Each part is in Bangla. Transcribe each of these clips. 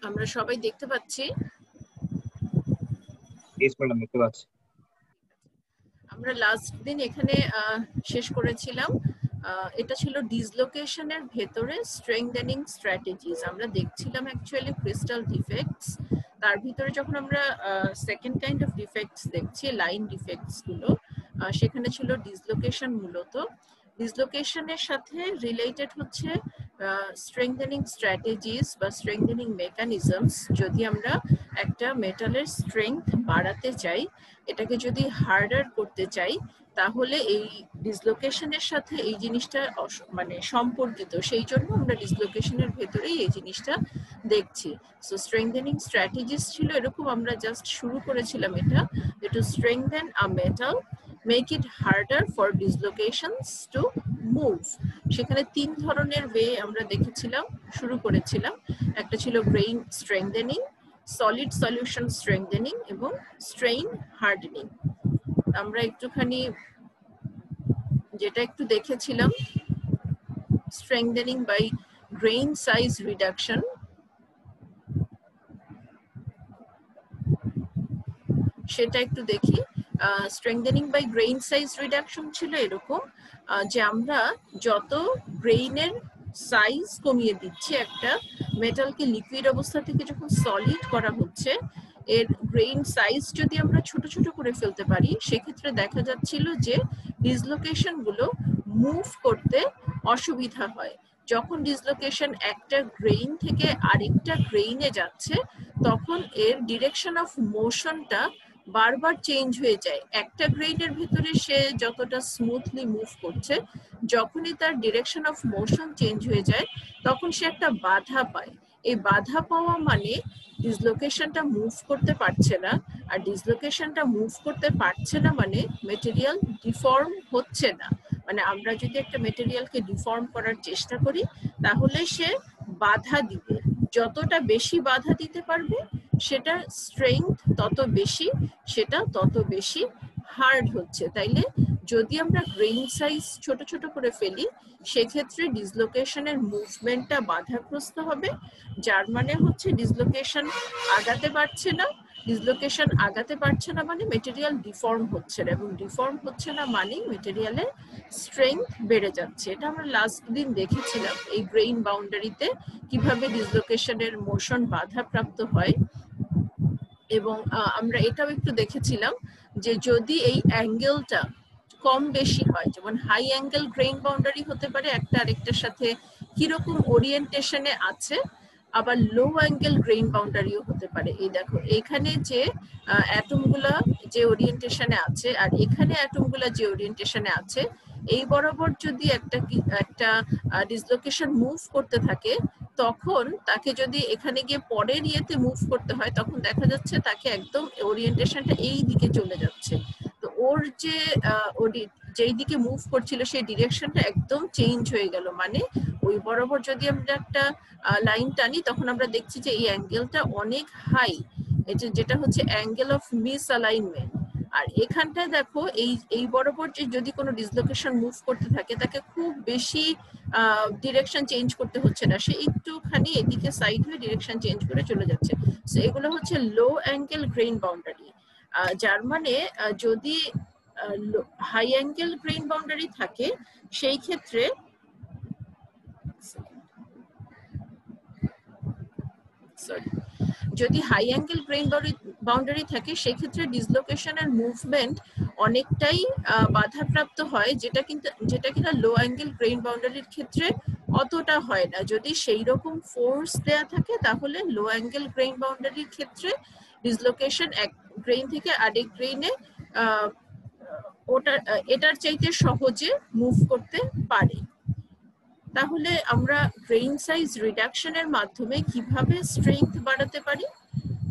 আমরা সবাই দেখতে পাচ্ছি। আমরা লাস্ট দিন এখানে শেষ করেছিলাম, এটা ছিল ডিসলোকেশনের ভেতরে স্ট্রেংথেনিং স্ট্র্যাটেজিজ। আমরা দেখছিলাম অ্যাকচুয়ালি ক্রিস্টাল ডিফেক্টস। তার ভিতরে যখন আমরা সেকেন্ড কাইন্ড অফ ডিফেক্টস দেখছি, লাইন ডিফেক্টস গুলো, সেখানে ছিল ডিসলোকেশন। মূলত ডিসলোকেশনের সাথে রিলেটেড হচ্ছে স্ট্রেংথেনিং স্ট্র্যাটেজিস বা স্ট্রেংথেনিং মেকানিজমস। যদি আমরা একটা মেটালের স্ট্রেংথ বাড়াতে চাই, এটাকে যদি হার্ডার করতে চাই, তাহলে এই ডিসলোকেশনের সাথে এই জিনিসটা মানে সম্পর্কিত। সেই জন্য আমরা ডিসলোকেশনের ভেতরেই এই জিনিসটা দেখছি। সো স্ট্রেংথেনিং স্ট্র্যাটেজিস ছিল এরকম, আমরা জাস্ট শুরু করেছিলাম এটা, to strengthen a metal, make it harder for dislocations to move। সেখানে তিন ধরনের ওয়ে আমরা দেখেছিলাম, শুরু করেছিলাম। একটা ছিল grain strengthening, solid solution strengthening এবং স্ট্রেইন হার্ডেনিং। আমরা একটুখানি যেটা একটু দেখেছিলাম, strengthening by grain size reduction, সেটা একটু দেখি। Strengthening by grain size reduction ছিল এরকম যে আমরা যত গ্রেইনের সাইজ কমিয়ে দিচ্ছি, একটা মেটালকে লিকুইড অবস্থা থেকে যখন সলিড করা হচ্ছে, এর গ্রেইন সাইজ যদি আমরা ছোট ছোট করে ফেলতে পারি, সেক্ষেত্রে দেখা যাচ্ছিল যে ডিসলোকেশন গুলো মুভ করতে অসুবিধা হয়। যখন ডিসলোকেশন একটা গ্রেইন থেকে আরেকটা গ্রেইনে যাচ্ছে, তখন এর ডিরেকশন অফ মোশনটা বারবার চেঞ্জ হয়ে যায়। একটা গ্রেইনের ভিতরে সে যতটা স্মুথলি মুভ করছে, যখনই তার ডিরেকশন অফ মোশন চেঞ্জ হয়ে যায়, তখন সে একটা বাধা পায়। এই বাধা পাওয়া মানে ডিসলোকেশনটা মুভ করতে পারছে না, আর ডিসলোকেশনটা মুভ করতে পারছে না মানে মেটেরিয়াল ডিফর্ম হচ্ছে না। মানে আমরা যদি একটা মেটেরিয়ালকে ডিফর্ম করার চেষ্টা করি, তাহলে সে বাধা দিবে। যতটা বেশি বাধা দিতে পারবে, সেটা স্ট্রেংথ তত বেশি, সেটা তত বেশি হার্ড হচ্ছে। তাইলে যদি আমরা গ্রেইন সাইজ ছোট ছোট করে ফেলি, সেক্ষেত্রে ডিসলোকেশনের মুভমেন্টটা বাধাগ্রস্ত হবে, যার মানে হচ্ছে ডিসলোকেশন আগাতে পারছে না। ডিসলোকেশন আগাতে পারছে না মানে মেটেরিয়াল ডিফর্ম হচ্ছে না, এবং ডিফর্ম হচ্ছে না মানে মেটেরিয়ালের স্ট্রেংথ বেড়ে যাচ্ছে। এটা আমরা লাস্ট দিন দেখেছিলাম এই গ্রেইন বাউন্ডারিতে কিভাবে ডিসলোকেশনের মোশন বাধাপ্রাপ্ত হয়। এবং আমরা এটাও একটু দেখেছিলাম যে যদি এই অ্যাঙ্গেলটা কম বেশি হয়, যেমন হাই অ্যাঙ্গেল গ্রেইন বাউন্ডারি হতে পারে একটা আরেকটার সাথে কিরকম ওরিয়েন্টেশনে আছে, আবার লো অ্যাঙ্গেল গ্রেইন বাউন্ডারিও হতে পারে। এই দেখো এখানে যে অ্যাটমগুলা যে ওরিয়েন্টেশনে আছে, আর এখানে অ্যাটমগুলা যে ওরিয়েন্টেশনে আছে, এই বরাবর যদি একটা ডিসলোকেশন মুভ করতে থাকে, তখন তাকে যদি এখানে গিয়ে পরের ইয়েতে মুভ করতে হয়, তখন দেখা যাচ্ছে তাকে একদম ওরিয়েন্টেশনটা এই দিকে চলে যাচ্ছে। তো ওর যে যেই দিকে মুভ করছিল সেই ডিরেকশনটা একদম চেঞ্জ হয়ে গেল। মানে ওই বরাবর যদি আমরা একটা লাইন টানি, তখন আমরা দেখছি যে এই অ্যাঙ্গেলটা অনেক হাই, যেটা হচ্ছে অ্যাঙ্গেল অফ মিস অ্যালাইনমেন্ট। আর এখানটায় দেখো এই বরাবর যে যদি কোনো ডিসলোকেশন মুভ করতে থাকে, তাকে খুব বেশি ডিরেকশন চেঞ্জ করতে হচ্ছে না, সে একটুখানি এদিকে সাইড হয়ে ডিরেকশন চেঞ্জ করে চলে যাচ্ছে। সো এগুলো হচ্ছে লো অ্যাঙ্গেল গ্রেইন বাউন্ডারি। যার মানে যদি হাই অ্যাঙ্গেল গ্রেইন বাউন্ডারি থাকে, সেই ক্ষেত্রে যদি হাই অ্যাঙ্গেল গ্রেইন বাউন্ডারি থাকে, সেক্ষেত্রে ডিসলোকেশনের মুভমেন্ট অনেকটাই বাধাপ্রাপ্ত হয়, যেটা কিনা লো অ্যাঙ্গেল গ্রেইন বাউন্ডারির ক্ষেত্রে অতটা হয় না। যদি সেই রকম ফোর্স দেয়া থাকে, তাহলে লো অ্যাঙ্গেল গ্রেইন বাউন্ডারির ক্ষেত্রে ডিসলোকেশন এক গ্রেইন থেকে আরেক গ্রেইনে এটার চাইতে সহজে মুভ করতে পারে। তাহলে আমরা গ্রেইন সাইজ রিডাকশনের মাধ্যমে কিভাবে স্ট্রেংথ বাড়াতে পারি?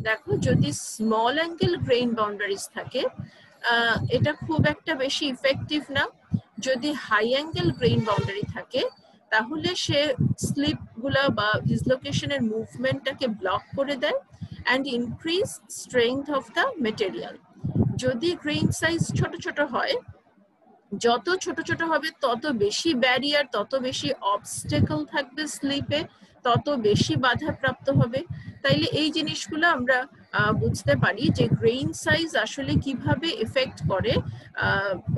দেখো, যদি স্মল অ্যাঙ্গেল গ্রেইন বাউন্ডারিজ থাকে, এটা খুব একটা বেশি ইফেক্টিভ না। যদি হাই অ্যাঙ্গেল গ্রেইন বাউন্ডারি থাকে, তাহলে সে স্লিপ গুলা বা ডিসলোকেশনের মুভমেন্টটাকে ব্লক করে দেয় and increase strength of the material. যদি গ্রেইন সাইজ ছোট ছোট হয়, যত ছোট ছোট হবে তত বেশি ব্যারিয়ার, তত বেশি অবস্টেকল থাকবে স্লিপে, তত বেশি বাধাপ্রাপ্ত হবে। তাইলে এই জিনিসগুলো আমরা বুঝতে পারি যে গ্রেইন সাইজ আসলে কিভাবে এফেক্ট করে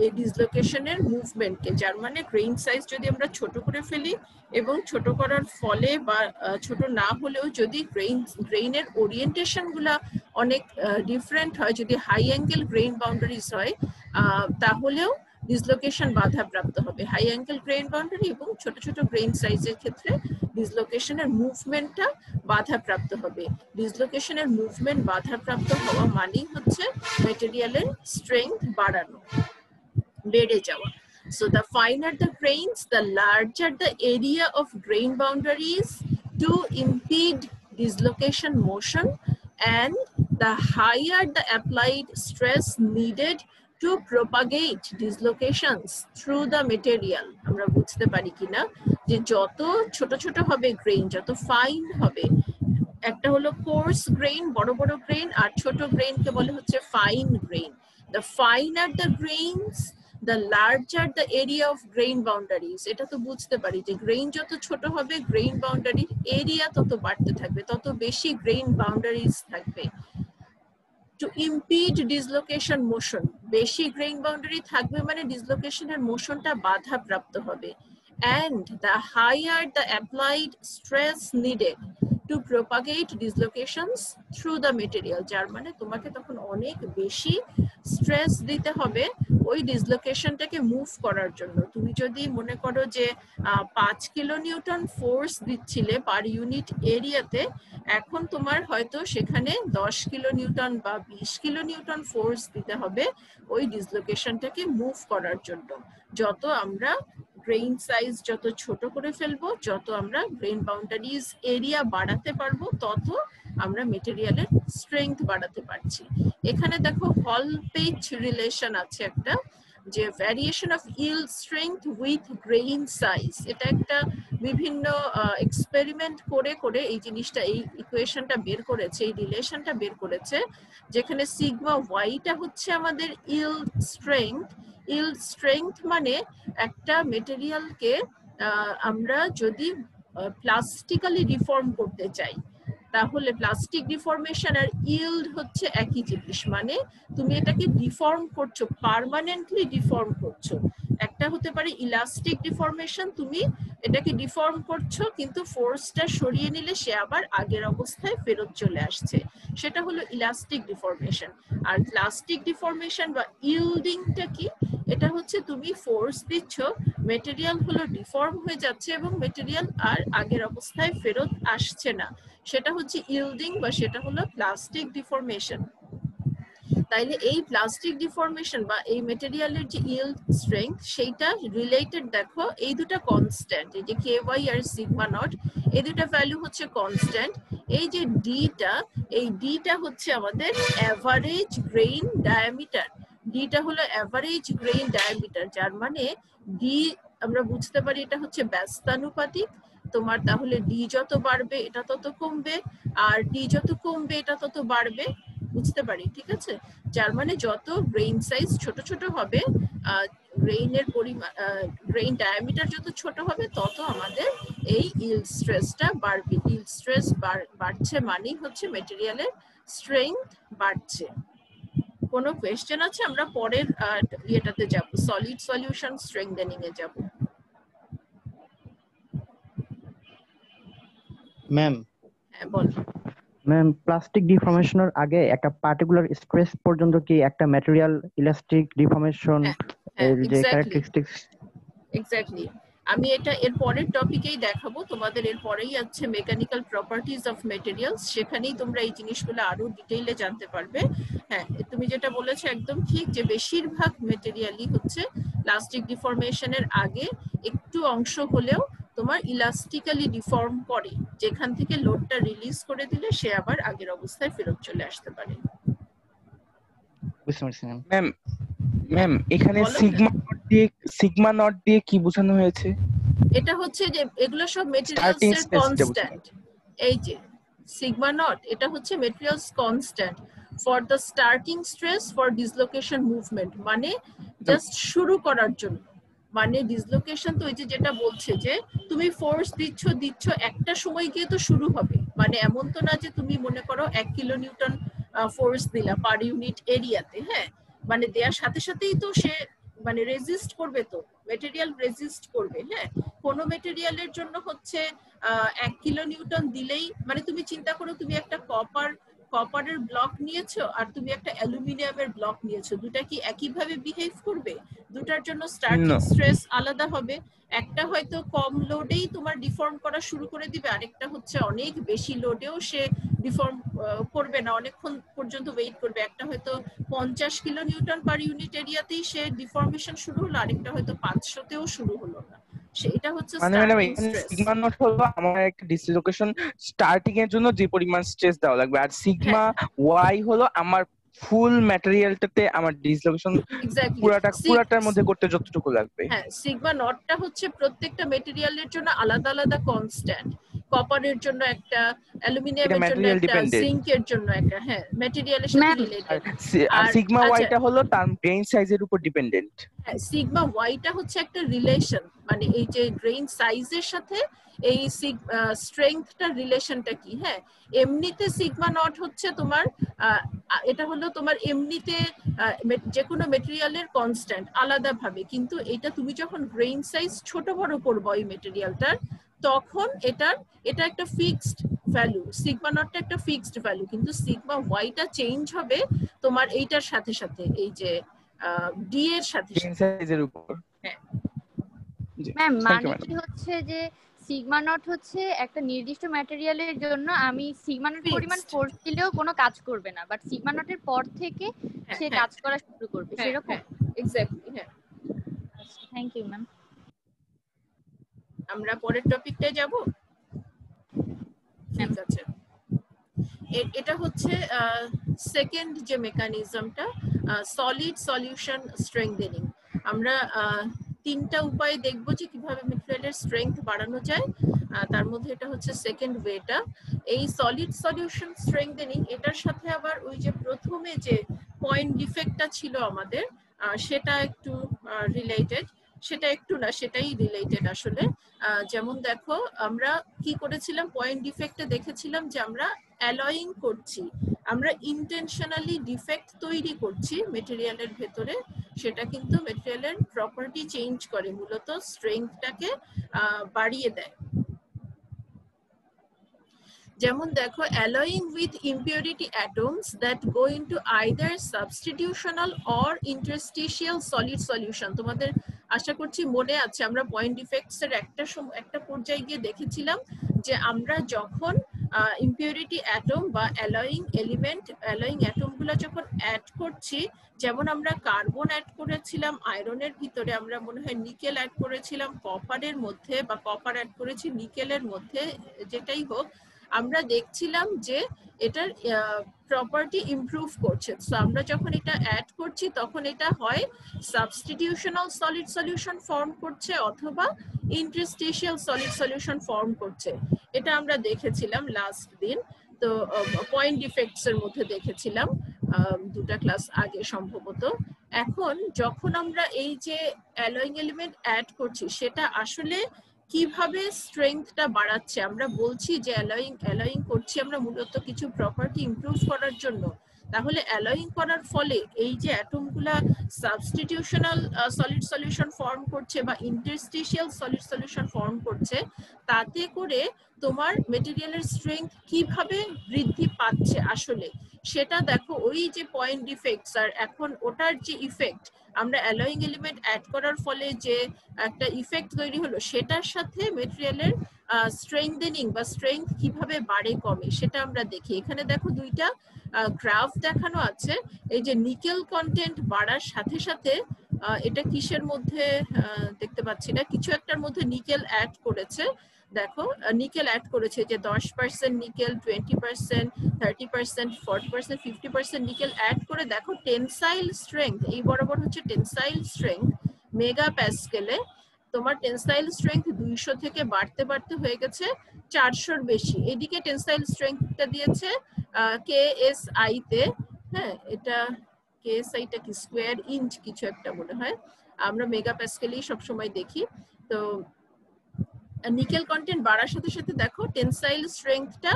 এই ডিসলোকেশনের মুভমেন্টকে। যার মানে গ্রেইন সাইজ যদি আমরা ছোট করে ফেলি এবং ছোট করার ফলে বা ছোট না হলেও যদি গ্রেইনের ওরিয়েন্টেশন গুলা অনেক ডিফারেন্ট হয়, যদি হাই অ্যাঙ্গেল গ্রেইন বাউন্ডারিজ হয় তাহলেও ডিসলোকেশন বাধাপ্রাপ্ত হবে। হাই অ্যাঙ্গেল গ্রেইন বাউন্ডারি এবং ছোট ছোট গ্রেইন সাইজের ক্ষেত্রে ডিসলোকেশনের মুভমেন্টটা বাধাপ্রাপ্ত হবে। ডিসলোকেশনের মুভমেন্ট বাধাপ্রাপ্ত হওয়া মানেই হচ্ছে ম্যাটেরিয়ালের স্ট্রেংথ বাড়ানো, বেড়ে যাওয়া। So the finer the grains, the larger the area of grain boundaries to impede dislocation motion, and the higher the applied stress needed to propagate dislocations through the material. আমরা বুঝতে পারি কিনা যে যত ছোট ছোট হবে গ্রেইন, যত ফাইন হবে, একটা হলো কোর্স গ্রেইন, বড় বড় গ্রেইন, আর ছোট গ্রেইনকে বলে হচ্ছে fine grain. The finer the grains, the larger the area of grain boundaries. এটা তো বুঝতে পারি যে গ্রেইন যত ছোট হবে গ্রেইন বাউন্ডারির এরিয়া তত বাড়তে থাকবে, তত বেশি গ্রেইন বাউন্ডারিজ থাকবে। To impede dislocation motion, বেশি গ্রেইন বাউন্ডারি থাকবে মানে ডিসলোকেশনের মোশনটা বাধাপ্রাপ্ত হবে। And the higher the applied stress needed to propagate dislocations through the material, যার মানে তোমাকে তখন অনেক বেশি স্ট্রেস দিতে হবে ওই ডিসলোকেশনটাকে মুভ করার জন্য। তুমি যদি মনে করো যে 5 কিলো নিউটন ফোর্স দিচ্ছিলে পার ইউনিট এরিয়াতে, এখন তোমার হয়তো সেখানে 10 কিলো নিউটন বা 20 কিলো নিউটন ফোর্স দিতে হবে ওই ডিসলোকেশনটাকে মুভ করার জন্য। যত আমরা গ্রেইন সাইজ যত ছোট করে ফেলবো, যত আমরা গ্রেইন বাউন্ডারিজ এরিয়া বাড়াতে পারবো, তত আমরা মেটেরিয়ালের স্ট্রেংথ বাড়াতে পারছি। এখানে দেখো হল পেচ রিলেশন আছে একটা, যে variation of yield strength with grain size. এটা একটা বিভিন্ন এক্সপেরিমেন্ট করে করে এই জিনিসটা, এই ইকুয়েশনটা বের করেছে, এই রিলেশনটা বের করেছে, যেখানে সিগমা ওয়াইটা হচ্ছে আমাদের ইল্ড স্ট্রেংথ। ইল্ড স্ট্রেংথ মানে একটা মেটেরিয়ালকে আমরা যদি প্লাস্টিক্যালি ডিফর্ম করতে চাই, তাহলে প্লাস্টিক ডিফর্মেশন আর ইল্ড হচ্ছে একই জিনিস। মানে তুমি এটাকে ডিফর্ম করছো, পার্মানেন্টলি ডিফর্ম করছো। একটা হতে পারে ইলাস্টিক ডিফর্মেশন, তুমি এটাকে ডিফর্ম করছো কিন্তু ফোর্সটা সরিয়ে নিলে সে আবার আগের অবস্থায় ফেরত চলে আসছে, সেটা হলো ইলাস্টিক ডিফর্মেশন। আর প্লাস্টিক ডিফর্মেশন বা ইল্ডিংটা কি? এটা হচ্ছে তুমি ফোর্স দিচ্ছ, মেটেরিয়াল হলো ডিফর্ম হয়ে যাচ্ছে এবং মেটেরিয়াল আর আগের অবস্থায় ফেরত আসছে না, সেটা হচ্ছে ইল্ডিং বা সেটা হলো প্লাস্টিক ডিফর্মেশন। তাইলে এই প্লাস্টিক ডিফর্মেশন বা এই মেটেরিয়ালের যে ইল্ড স্ট্রেংথ, সেইটা রিলেটেড দেখো এই দুটো কনস্ট্যান্ট, এই যে কে ওয়াই আর সিগমা নট, এই দুটো ভ্যালু হচ্ছে কনস্ট্যান্ট। এই যে ডিটা, এই ডিটা হচ্ছে আমাদের অ্যাভারেজ গ্রেইন ডায়ামিটার। ডিটা হলো অ্যাভারেজ গ্রেইন ডায়ামিটার, যার মানে ডি আমরা বুঝতে পারি এটা হচ্ছে ব্যস্তানুপাতিক। তোমার তাহলে ডি যত বাড়বে এটা তত কমবে, আর ডি যত কমবে এটা তত বাড়বে, বুঝতে পারি, ঠিক আছে? যার মানে যত গ্রেইন সাইজ ছোট ছোট হবে, গ্রেইনের পরিমাণ, গ্রেইন ডায়ামিটার যত ছোট হবে, তত আমাদের এই ইল্ড স্ট্রেসটা বাড়বে। ইল্ড স্ট্রেস বাড়ছে মানেই হচ্ছে মেটেরিয়ালের স্ট্রেংথ বাড়ছে। কোনো কোয়েশ্চেন আছে? আমরা পরের ইয়েটাতে যাব, সলিড সলিউশন স্ট্রেংথেনিং এ যাব। ম্যাম, হ্যাঁ বল। ম্যাম, প্লাস্টিক ডিফর্মেশনের আগে একটা পার্টিকুলার স্ট্রেস পর্যন্ত কি একটা ম্যাটেরিয়াল ইলাস্টিক ডিফর্মেশন এর যে ক্যারেক্টারিস্টিক্স? এক্স্যাক্টলি, আমি এটা এর পরের টপিকেই দেখাবো তোমাদের। এর পরেই আছে মেকানিক্যাল প্রপার্টিজ অফ মেটেরিয়ালস, সেখানেই তোমরা এই জিনিসগুলো আরো ডিটেইলে জানতে পারবে। হ্যাঁ, তুমি যেটা বলেছো একদম ঠিক, যে বেশিরভাগ মেটেরিয়ালই হচ্ছে প্লাস্টিক ডিফর্মেশনের আগে একটু অংশ হলেও তোমার ইলাস্টিক্যালি ডিফর্ম করে, যেখান থেকে লোডটা রিলিজ করে দিলে সে আবার আগের অবস্থায় ফেরত চলে আসতে পারে। ম্যাম, ম্যাম এখানে সিগমা নট দিয়ে কি বোঝানো হয়েছে? এটা হচ্ছে যে এগুলো সব মেটেরিয়ালস এর কনস্ট্যান্ট। এই যে সিগমা নট, এটা হচ্ছে materials constant for the starting stress for dislocation movement, মানে জাস্ট শুরু করার জন্য। মানে ডিসলোকেশন তো ওই যে যেটা বলছে যে তুমি ফোর্স দিচ্ছ একটা সময় গিয়ে তো শুরু হবে, মানে এমন তো না যে তুমি মনে করো 1 কিলো নিউটন ফোর্স দিলা পার ইউনিট এরিয়াতে, হ্যাঁ মানে দেওয়ার সাথে সাথেই তো সে মানে রেজিস্ট করবে, তো মেটেরিয়াল রেজিস্ট করবে। হ্যাঁ, কোনো মেটেরিয়ালের জন্য হচ্ছে 1 কিলো নিউটন দিলেই, মানে তুমি চিন্তা করো তুমি একটা কপারের ব্লক নিয়েছো আর তুমি একটা অ্যালুমিনিয়ামের ব্লক নিয়েছো, দুটা কি একইভাবে বিহেভ করবে? দুটার জন্য স্টার্টিং No. স্ট্রেস আলাদা হবে। একটা হয়তো কম লোডেই তোমার ডিফর্ম করা শুরু করে দিবে, আরেকটা হচ্ছে অনেক বেশি লোডেও সে ডিফর্ম করবে না, অনেকক্ষণ পর্যন্ত ওয়েট করবে। একটা হয়তো 50 কিলো নিউটন পার ইউনিট এরিয়াতেই সে ডিফর্মেশন শুরু হলো, আরেকটা হয়তো 500-তেও শুরু হলো না। সেটা হচ্ছে মানে ম্যাডাম স্টার্টিং এখানে স্ট্রেস। সিগমা নট হলো আমার একটা ডিসলোকেশন স্টার্টিং এর জন্য যে পরিমাণ স্ট্রেস দেওয়া লাগবে, আর সিগমা ওয়াই হলো আমার ফুল ম্যাটেরিয়ালটাতে আমার ডিসলোকেশন এক্স্যাক্টলি পুরাটার মধ্যে করতে যতটুকু লাগবে। হ্যাঁ, সিগমা নটটা হচ্ছে প্রত্যেকটা মেটেরিয়ালের জন্য আলাদা আলাদা কনস্ট্যান্ট। কপারের জন্য একটা, অ্যালুমিনিয়ামের জন্য ম্যাটেরিয়াল একটা, ডিপেন্ডেন্ট। জিঙ্কের জন্য একটা, হ্যাঁ ম্যাটেরিয়ালের সাথে রিলেটেড। আর সিগমা আচ্ছা, ওয়াইটা হলো তার গ্রেইন সাইজের উপর ডিপেন্ডেন্ট। হ্যাঁ সিগমা ওয়াইটা হচ্ছে একটা রিলেশন, মানে এই যে গ্রেইন সাইজের সাথে এই স্ট্রেংথটার রিলেশনটা কি। হ্যাঁ, এমনিতে সিগমা নট হচ্ছে তোমার এটা হলো তোমার এমনিতে যে কোনো মেটেরিয়ালের কনস্ট্যান্ট আলাদাভাবে, কিন্তু এটা তুমি যখন গ্রেইন সাইজ ছোট বড় করবো এই মেটেরিয়ালটার, তখন এটা একটা ফিক্সড ভ্যালু, সিগমা নটটা একটা ফিক্সড ভ্যালু, কিন্তু সিগমা ওয়াইটা চেঞ্জ হবে তোমার এইটার সাথে সাথে, এই যে ডি এর সাথে গ্রেইন সাইজের উপর। হ্যাঁ ম্যাম মানে কি হচ্ছে যে সিগমা নট হচ্ছে একটা নির্দিষ্ট ম্যাটেরিয়ালের জন্য আমি সিগমা নট পরিমাণ ফোর্স দিলেও কোনো কাজ করবে না, বাট সিগমা নটের পর থেকে সে কাজ করা শুরু করবে, সেরকম? এক্স্যাক্টলি, হ্যাঁ। Thank you ma'am. আমরা পরের টপিকটায় যাব। ঠিক আছে, এটা হচ্ছে সেকেন্ড যে মেকানিজমটা, সলিড সলিউশন স্ট্রেংথেনিং। আমরা তিনটা উপায় দেখবো যে কিভাবে মেটেরিয়ালের স্ট্রেংথ বাড়ানো যায়, তার মধ্যে এটা হচ্ছে সেকেন্ড ওয়েটা। এই সলিড সলিউশন স্ট্রেংথেনিং, এটার সাথে আবার ওই যে প্রথমে যে পয়েন্ট ডিফেক্টটা ছিল আমাদের, সেটা একটু রিলেটেড, সেটা একটু না সেটাই রিলেটেড আসলে। যেমন দেখো আমরা কি করেছিলাম, পয়েন্ট ডিফেক্টে দেখেছিলাম যে আমরা অ্যালয়িং করছি, আমরা ইন্টেনশনালি ডিফেক্ট তৈরি করছি মেটেরিয়ালের ভেতরে, সেটা কিন্তু মেটেরিয়ালের প্রপার্টি চেঞ্জ করে, মূলত স্ট্রেংথটাকে বাড়িয়ে দেয়। যেমন দেখো, alloying with impurity atoms that go into either substitutional or interstitial solid solution। তোমাদের আশা করছি মনে আছে, আমরা পয়েন্ট ডিফেক্টস এর একটা পর্যায়ে গিয়ে দেখেছিলাম যে আমরা যখন ইম্পিউরিটি অ্যাটম বা অ্যালয়িং এলিমেন্ট, অ্যালয়িং অ্যাটম গুলো যখন অ্যাড করছি, যেমন আমরা কার্বন অ্যাড করেছিলাম আয়রনের ভিতরে, আমরা মনে হয় নিকেল অ্যাড করেছিলাম কপারের মধ্যে, বা কপার অ্যাড করেছি নিকেলের মধ্যে, যেটাই হোক, আমরা দেখছিলাম যে এটার প্রপার্টি ইমপ্রুভ করছে। সো আমরা যখন এটা অ্যাড করছি তখন এটা হয় সাবস্টিটিউশনাল সলিড সলিউশন ফর্ম করছে অথবা ইন্টারস্টিশিয়াল সলিড সলিউশন ফর্ম করছে। এটা আমরা দেখেছিলাম লাস্ট দিন, তো পয়েন্ট ডিফেক্টস এর মধ্যে দেখেছিলাম দুটা ক্লাস আগে সম্ভবত। এখন যখন আমরা এই যে অ্যালয়িং এলিমেন্ট অ্যাড করছি, সেটা আসলে কিভাবে স্ট্রেংথটা বাড়াচ্ছে। আমরা বলছি যে অ্যালয়িং করছি আমরা মূলত কিছু প্রপার্টি ইমপ্রুভ করার জন্য, তাহলে অ্যালয়িং করার ফলে এই যে অ্যাটমগুলা সাবস্টিটিউশনাল সলিড সলিউশন ফর্ম করছে বা ইন্টারস্টিশিয়াল সলিড সলিউশন ফর্ম করছে, তাতে করে তোমার মেটেরিয়ালের স্ট্রেংথ কিভাবে বৃদ্ধি পাচ্ছে আসলে সেটা দেখো। ওই যে পয়েন্ট ডিফেক্টস আর এখন ওটার যে ইফেক্ট, আমরা অ্যালয়িং এলিমেন্ট অ্যাড করার ফলে যে একটা ইফেক্ট তৈরি হলো, সেটার সাথে মেটেরিয়ালের স্ট্রেংথেনিং বা স্ট্রেংথ কিভাবে বাড়ে কমে সেটা আমরা দেখি। এখানে দেখো দুইটা গ্রাফ দেখানো আছে। এই যে নিকেল কন্টেন্ট বাড়ার সাথে সাথে এটা কিসের মধ্যে দেখতে পাচ্ছি না, কিছু একটার মধ্যে নিকেল অ্যাড করেছে। দেখো নিকেল অ্যাড করেছে যে 10% নিকেল, 20%, 30%, 40%, 50% নিকেল অ্যাড করে দেখো টেনসাইল স্ট্রেংথ এই বরাবর হচ্ছে টেনসাইল স্ট্রেংথ মেগা প্যাসকেলে। তোমার টেনসাইল স্ট্রেংথ 200 থেকে বাড়তে বাড়তে হয়ে গেছে 400-র বেশি। এদিকে টেনসাইল স্ট্রেংথটা দিয়েছে কেএসআই তে, হ্যাঁ এটা কেএসআইটা কি স্কোয়ার ইঞ্চ কিছু একটা মনে হয়, আমরা মেগাপ্যাসকেলেই সবসময় দেখি। তো নিকেল কন্টেন্ট বাড়ার সাথে সাথে দেখো টেনসাইল স্ট্রেংথটা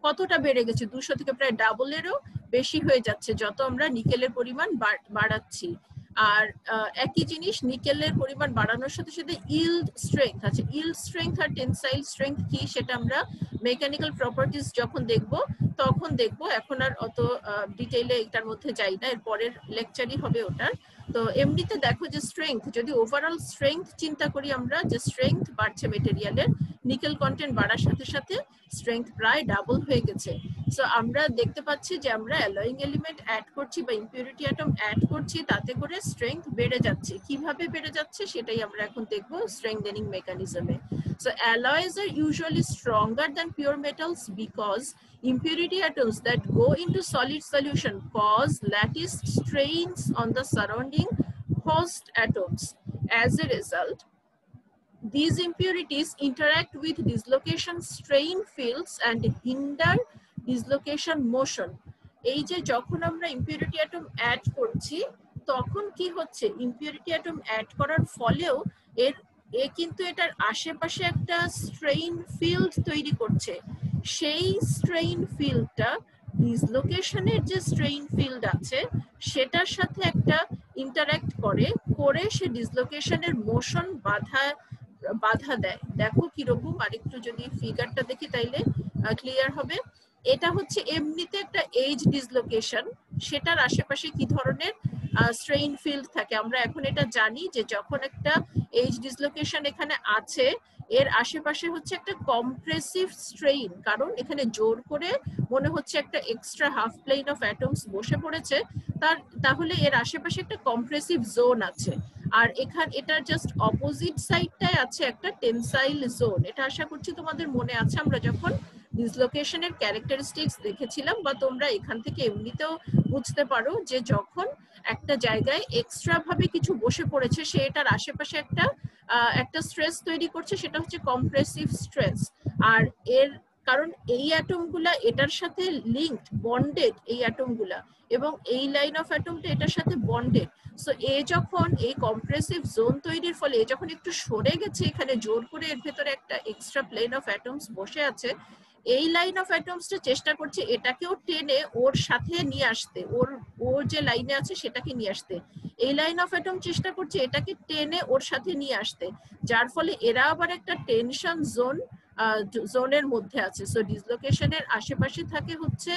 কতটা বেড়ে গেছে, 200 থেকে প্রায় ডাবলেরও বেশি হয়ে যাচ্ছে যত আমরা নিকেলের পরিমাণ বাড়াচ্ছি। আর একই জিনিস নিকেলের পরিমাণ বাড়ানোর সাথে সাথে ইল্ড স্ট্রেংথ আছে। ইল্ড স্ট্রেংথ আর টেনসাইল স্ট্রেংথ কি সেটা আমরা মেকানিক্যাল প্রপার্টিজ যখন দেখব তখন দেখব, এখন আর অত ডিটেইলে এটার মধ্যে যাই না, এর পরের লেকচারই হবে ওটার। তো এমনিতে দেখো যে স্ট্রেংথ, যদি ওভারঅল স্ট্রেংথ চিন্তা করি আমরা, যে স্ট্রেংথ বাড়ছে মেটেরিয়ালের, নিকেল কন্টেন্ট বাড়ার সাথে সাথে স্ট্রেংথ প্রায় ডাবল হয়ে গেছে। সো আমরা দেখতে পাচ্ছি যে আমরা অ্যালয়িং এলিমেন্ট অ্যাড করছি বা ইম্পিউরিটি অ্যাটম অ্যাড করছি, তাতে করে স্ট্রেংথ বেড়ে যাচ্ছে। কিভাবে বেড়ে যাচ্ছে সেটাই আমরা এখন দেখব strengthening মেকানিজমে। So alloys are usually stronger than pure metals because impurity atoms that go into solid solution cause lattice strains on the surrounding host atoms. As a result, these impurities interact with dislocation strain fields and hinder dislocation motion. এই যে যখন আমরা ইম্পিউরিটি অ্যাটম অ্যাড করছি তখন কি হচ্ছে, ইম্পিউরিটি অ্যাটম অ্যাড করার ফলেও কিন্তু এটার আশেপাশে একটা স্ট্রেইন ফিল্ড তৈরি করছে। সেই স্ট্রেইন ফিল্ডটা ডিসলোকেশনের যে স্ট্রেইন ফিল্ড আছে সেটার সাথে একটা ইন্টারঅ্যাক্ট করে সে ডিসলোকেশনের মোশন বাধা দেয়। দেখো কিরকম, আরেকটু যদি ফিগারটা দেখি তাইলে ক্লিয়ার হবে। এটা হচ্ছে এমনিতে একটা এজ ডিসলোকেশন, সেটার আশেপাশে কি ধরনের স্ট্রেইন ফিল্ড থাকে আমরা এখন এটা জানি, যে যখন একটা এজ ডিসলোকেশন এখানে আছে এর আশেপাশে হচ্ছে একটা কম্প্রেসিভ স্ট্রেইন, কারণ এখানে জোর করে মনে হচ্ছে একটা extra half plane of atoms বসে পড়েছে, তাহলে এর আশেপাশে একটা কম্প্রেসিভ জোন আছে। আর এটার জাস্ট অপোজিট সাইডটায় আছে একটা টেনসাইল জোন। এটা আশা করছি তোমাদের মনে আছে, আমরা যখন ডিসলোকেশনের ক্যারেক্টারিস্টিক্স দেখেছিলাম, বা তোমরা এখান থেকে এমনিতেও বুঝতে পারো যে যখন একটা জায়গায় এক্সট্রা ভাবে কিছু বসে পড়েছে সে এটার আশেপাশে একটা স্ট্রেস তৈরি করছে, সেটা হচ্ছে কম্প্রেসিভ স্ট্রেস। আর এর কারণ এই অ্যাটমগুলা এটার সাথে লিঙ্কড, বন্ডেড এই অ্যাটমগুলা, এবং এই লাইন অফ অ্যাটমটা এটার সাথে বন্ডেড। সো যখন এই কম্প্রেসিভ জোন তৈরির ফলে যখন একটু সরে গেছে, এখানে জোর করে এর ভেতরে একটা এক্সট্রা প্লেন অফ অ্যাটমস বসে আছে, এই লাইন অফ অ্যাটমসটা চেষ্টা করছে এটাকেও টেনে ওর সাথে নিয়ে আসতে, ওর যে লাইনে আছে সেটাকে নিয়ে আসতে। এই লাইন অফ অ্যাটম চেষ্টা করছে এটাকে টেনে ওর সাথে নিয়ে আসতে, যার ফলে এরা আবার একটা টেনশন জোনের মধ্যে আছে। সো ডিসলোকেশনের আশেপাশে থাকে হচ্ছে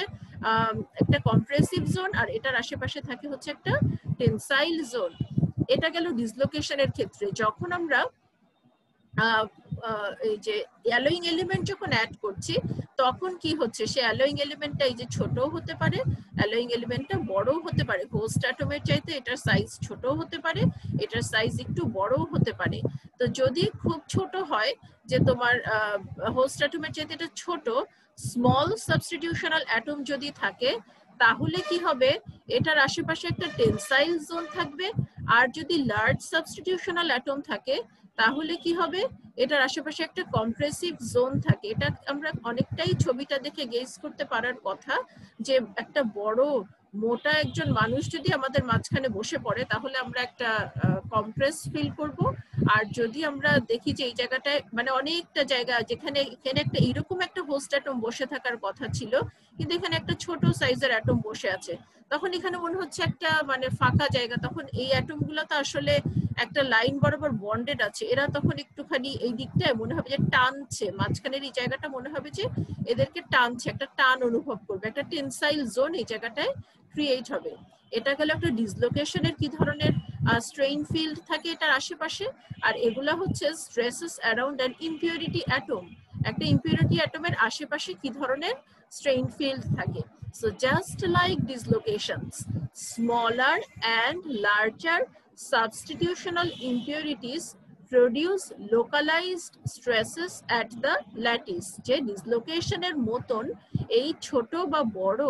একটা কম্প্রেসিভ জোন, আর এটার আশেপাশে থাকে হচ্ছে একটা টেনসাইল জোন। এটা গেল ডিসলোকেশনের ক্ষেত্রে। যখন আমরা এই যে অ্যালয়িং এলিমেন্ট যখন অ্যাড করছি তখন কি হচ্ছে, সে অ্যালয়িং এলিমেন্টটা এই যে ছোটও হতে পারে, অ্যালয়িং এলিমেন্টটা বড়ও হতে পারে। হোস্ট অ্যাটমের চাইতে এটার সাইজ ছোটও হতে পারে, এটার সাইজ একটু বড়ও হতে পারে। তো যদি খুব ছোট হয়, যে তোমার হোস্ট অ্যাটমের চাইতে এটা ছোট, স্মল সাবস্টিটিউশনাল অ্যাটম যদি থাকে, তাহলে কি হবে, এটার আশেপাশে একটা টেনসাইল জোন থাকবে। আর যদি লার্জ সাবস্টিটিউশনাল অ্যাটম থাকে তাহলে কি হবে, এটার আশেপাশে একটা কম্প্রেসিভ জোন থাকে। এটা আমরা অনেকটাই ছবিটা দেখে গেস করতে পারার কথা, যে একটা বড় মোটা একজন মানুষ যদি আমাদের মাঝখানে বসে পড়ে তাহলে আমরা একটা কম্প্রেস ফিল করব। আর যদি আমরা দেখি যে এই জায়গাটায় মানে অনেকটা জায়গা যেখানে এখানে একটা এরকম একটা হোস্ট অ্যাটম বসে থাকার কথা ছিল, কিন্তু এখানে একটা ছোট সাইজের অ্যাটম বসে আছে, তখন এখানে মনে হচ্ছে একটা মানে ফাঁকা জায়গা। তখন এই অ্যাটম গুলো তো আসলে একটা লাইন বরাবর বন্ডেড আছে, এরা তখন একটুখানি এই দিকটায় মনে হবে যে টানছে, মাঝখানের এই জায়গাটা মনে হবে যে এদেরকে টানছে, একটা টান অনুভব করবে, একটা টেনসাইল জোন এই জায়গাটায় ক্রিয়েট হবে। এটা গেল একটা ডিসলোকেশনের কি ধরনের স্ট্রেইন ফিল্ড থাকে এটার আশেপাশে। আর এগুলা হচ্ছে stresses around an impurity atom. একটা ইম্পিউরিটি অ্যাটমের আশেপাশে কি ধরনের strain field থাকে। So just like dislocations, smaller and larger substitutional impurities produce localized stresses at the lattice. যে ডিসলোকেশনের মতন এই ছোট বা বড়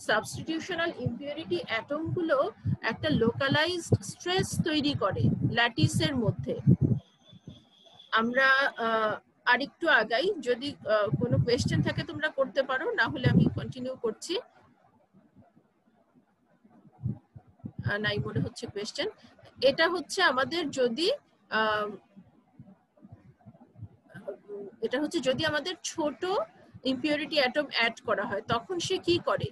সাবস্টিটিউশনাল ইম্পিউরিটি অ্যাটম গুলো একটা লোকালাইজড স্ট্রেস তৈরি করে ল্যাটিসের মধ্যে। আমরা আরেকটু আগাই, যদি কোনো কোয়েশ্চেন থাকে তোমরা করতে পারো, না হলে আমি কন্টিনিউ করছি। নাই মনে হচ্ছে কোয়েশ্চেন। এটা হচ্ছে আমাদের যদি ছোট ইম্পিউরিটি অ্যাটম অ্যাড করা হয় তখন সে কি করে,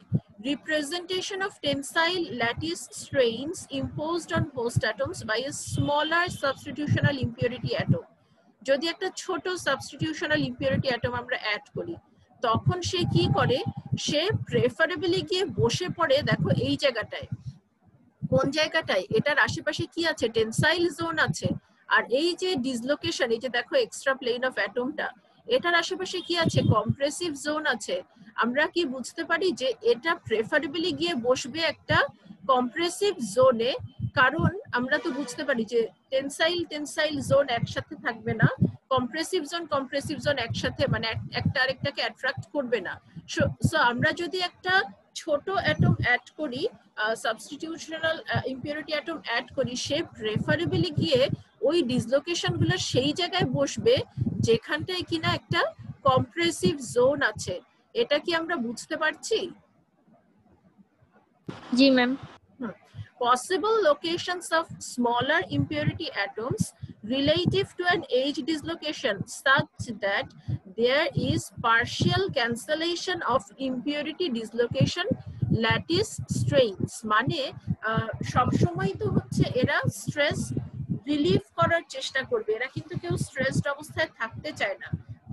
representation of tensile lattice strains imposed on host atoms by a smaller substitutional impurity atom। যদি একটা ছোট সাবস্টিটিউশনাল ইম্পিউরিটি অ্যাটম আমরা অ্যাড করি তখন সে কি করে, সে প্রেফারেবলি গিয়ে বসে পড়ে, দেখো এই জায়গাটায়, কোন জায়গাটায়, এটার আশেপাশে কি আছে, টেনসাইল জোন আছে, আর এই যে ডিসলোকেশন, এই যে দেখো এক্সট্রা প্লেন অফ অ্যাটমটা, এটার আশেপাশে কি আছে, কম্প্রেসিভ জোন আছে। আমরা কি বুঝতে পারি যে এটা প্রেফারেবলি গিয়ে বসবে একটা কম্প্রেসিভ জোনে, কারণ আমরা তো বুঝতে পারি যে টেনসাইল জোন একসাথে থাকবে না, কম্প্রেসিভ জোন একসাথে মানে একটা আরেকটাকে অ্যাট্রাক্ট করবে না। সো আমরা যদি একটা ছোট অ্যাটম অ্যাড করি, সাবস্টিটিউশনাল ইম্পিউরিটি অ্যাটম অ্যাড করি, সে প্রেফারেবলি গিয়ে ওই ডিসলোকেশন গুলো সেই জায়গায় বসবে যেখানটায় কিনা একটা কম্প্রেসিভ জোন আছে। এটা কি আমরা বুঝতে পারছি? জি ma'am. Possible locations of smaller impurity atoms relative to an age dislocation such that there is partial cancellation of impurity dislocation lattice strains। মানে সবসময় তো হচ্ছে এরা স্ট্রেস রিলিফ করার চেষ্টা করবে, এরা কিন্তু কেউ স্ট্রেসড অবস্থায় থাকতে চায় না।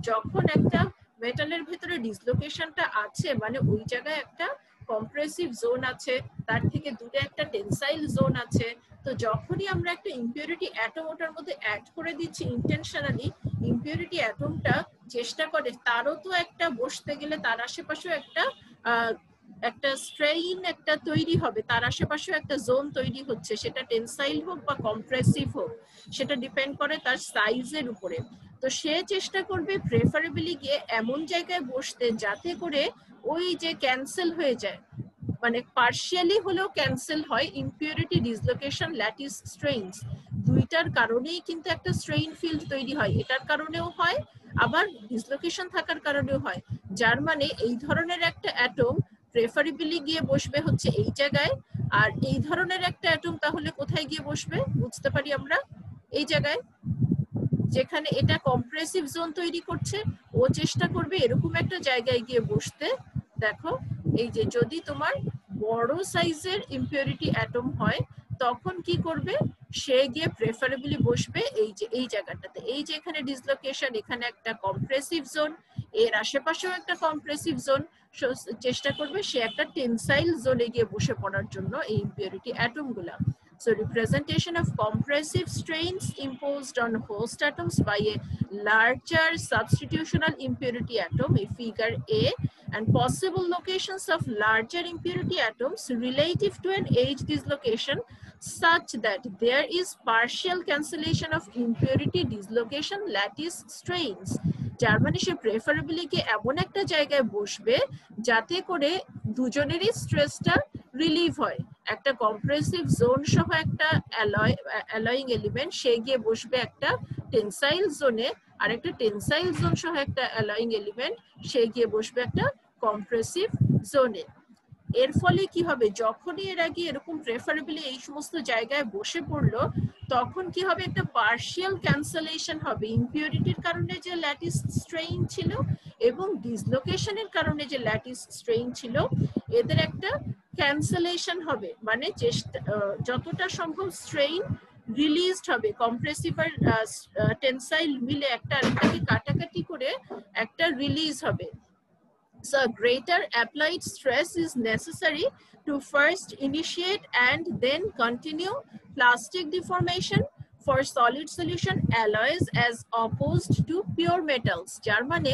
যখন একটা মেটালের ভেতরে ডিসলোকেশনটা আছে মানে ওই জায়গায় একটা কম্প্রেসিভ জোন আছে, তার থেকে দূরে একটা টেনসাইল জোন আছে, তো যখনই আমরা একটা ইম্পিউরিটি অ্যাটম ওটার মধ্যে অ্যাড করে দিচ্ছি ইন্টেনশনালি, ইম্পিউরিটি অ্যাটমটা চেষ্টা করে তারও তো একটা বসতে গেলে তার আশেপাশেও একটা স্ট্রেইন একটা তৈরি হবে, তার আশেপাশেও একটা জোন তৈরি হচ্ছে, সেটা টেনসাইল হোক বা কম্প্রেসিভ হোক, সেটা ডিপেন্ড করে তার সাইজের উপরে। তো সে চেষ্টা করবে প্রেফারেবলি গিয়ে এমন জায়গায় বসতে যাতে করে ওই যে ক্যান্সেল হয়ে যায়, মানে পার্শিয়ালি হলেও ক্যান্সেল হয় ইম্পিউরিটি ডিসলোকেশন ল্যাটিস স্ট্রেইনস। দুইটার কারণেই কিন্তু একটা স্ট্রেইন ফিল্ড তৈরি হয়, এটার কারণেও হয় আবার ডিসলোকেশন থাকার কারণেও হয়। যার মানে এই ধরনের একটা অ্যাটম প্রেফারেবলি গিয়ে বসবে হচ্ছে এই জায়গায়, আর এই ধরনের একটা অ্যাটম তাহলে কোথায় গিয়ে বসবে বুঝতে পারি আমরা, এই জায়গায় যেখানে এটা কম্প্রেসিভ জোন তৈরি করছে, ও চেষ্টা করবে এরকম একটা জায়গায় গিয়ে বসতে। দেখো এই যে যদি তোমার বড় সাইজের ইম্পিউরিটি অ্যাটম হয় তখন কি করবে, সে গিয়ে প্রেফারেবলি বসবে এই যে এই জায়গাটাতে, এই যে এখানে ডিসলোকেশন, এখানে একটা কম্প্রেসিভ জোন, এর আশেপাশেও একটা কম্প্রেসিভ জোন, চেষ্টা করবে সে একটা টেনসাইল জোনে গিয়ে বসে পড়ার জন্য এই ইম্পিউরিটি অ্যাটম গুলা। So representation of compressive strains imposed on host atoms by a larger substitutional impurity atom, a figure A, and possible locations of larger impurity atoms relative to an age dislocation such that there is partial cancellation of impurity dislocation lattice strains। যার মানে সে প্রেফারেবলি কে এমন একটা জায়গায় বসবে যাতে করে দুজনেরই স্ট্রেসটা রিলিভ হয়, একটা কম্প্রেসিভ জোন সহ একটা অ্যালয়িং এলিমেন্ট সে গিয়ে বসবে একটা টেনসাইল জোনে, আর একটা টেনসাইল জোন সহ একটা অ্যালয়িং এলিমেন্ট সে গিয়ে বসবে একটা কম্প্রেসিভ জোনে। এর ফলে কি হবে, যখনই এর আগে এরকম প্রেফারেবলি এই সমস্ত জায়গায় বসে পড়লো তখন কি হবে, একটা পার্শিয়াল ক্যান্সেলেশন হবে ইম্পিউরিটির কারণে যে ল্যাটিস স্ট্রেইন ছিল এবং ডিসলোকেশনের কারণে যে ল্যাটিস স্ট্রেইন ছিল, এদের একটা ক্যান্সেলেশন হবে, মানে যতটা সম্ভব স্ট্রেইন রিলিজড হবে, কম্প্রেসিভ আর টেনসাইল মিলে একটা আরেকটাকে কাটাকাটি করে একটা রিলিজ হবে। So greater applied stress is necessary to first initiate and then continue plastic deformation for solid solution alloys as opposed to pure metals। যার মানে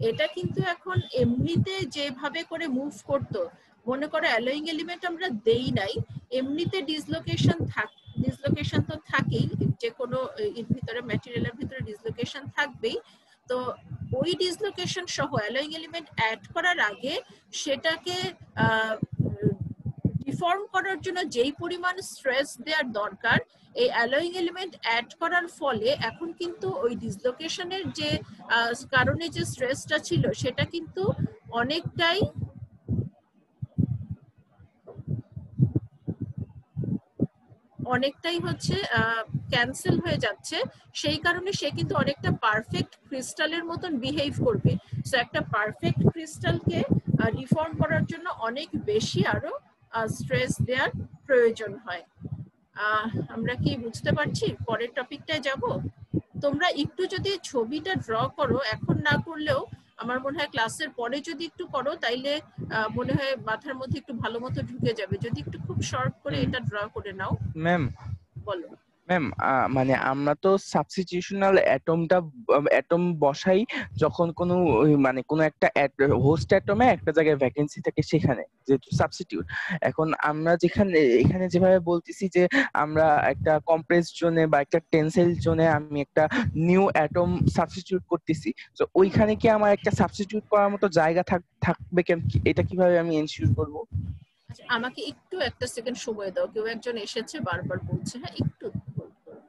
এটা কিন্তু এখন এমনিতে যেভাবে করে মুভ করতো, মনে করো অ্যালয়িং এলিমেন্ট আমরা দেই নাই, এমনিতে ডিসলোকেশন তো থাকেই, যে কোনো এর ভিতরে ম্যাটেরিয়ালের ভিতরে ডিসলোকেশন থাকবেই, তো ওই ডিসলোকেশন সহ অ্যালয়িং এলিমেন্ট অ্যাড করার আগে সেটাকে ডিফর্ম করার জন্য যেই পরিমাণ স্ট্রেস দেওয়ার দরকার, এই অ্যালয়িং এলিমেন্ট অ্যাড করার ফলে এখন কিন্তু ওই ডিসলোকেশনের যে কারণে যে স্ট্রেসটা ছিল সেটা কিন্তু অনেকটাই অনেকটাই হচ্ছে ক্যান্সেল হয়ে যাচ্ছে, সেই কারণে সে কিন্তু অনেকটা পারফেক্ট ক্রিস্টালের মতন বিহেভ করবে। সো একটা পারফেক্ট ক্রিস্টালকে ডিফর্ম করার জন্য অনেক বেশি আরো স্ট্রেস দেওয়ার প্রয়োজন হয়। আমরা কি বুঝতে পারছি? পরের টপিকটায় যাব। তোমরা একটু যদি ছবিটা ড্র করো, এখন না করলেও আমার মনে হয় ক্লাসের পরে যদি একটু করো, তাইলে মনে হয় মাথার মধ্যে একটু ভালো মতো ঢুকে যাবে। যদি একটু খুব শর্ট করে এটা ড্র করে নাও। ম্যাম বলো। ম্যাম মানে আমরা তো সাবস্টিটিউশনাল অ্যাটম বসাই যখন কোনো মানে কোনো একটা হোস্ট অ্যাটমে একটা জায়গায় ভ্যাকেন্সি থাকে সেখানে, যেহেতু সাবস্টিটিউট। এখন আমরা যেখানে এখানে যেভাবে বলতেছি যে আমরা একটা কম্প্রেস জোনে বা একটা টেনসাইল জোনে আমি একটা নিউ অ্যাটম সাবস্টিটিউট করতেছি, তো ওইখানে কি আমার একটা সাবস্টিটিউট করার মতো জায়গা থাকবে? এটা কিভাবে আমি এনশিওর করব? আমাকে একটু একটা সেকেন্ড সময় দাও, কেউ একজন এসেছে বারবার বলছে। হ্যাঁ, একটু হোল্ড করো।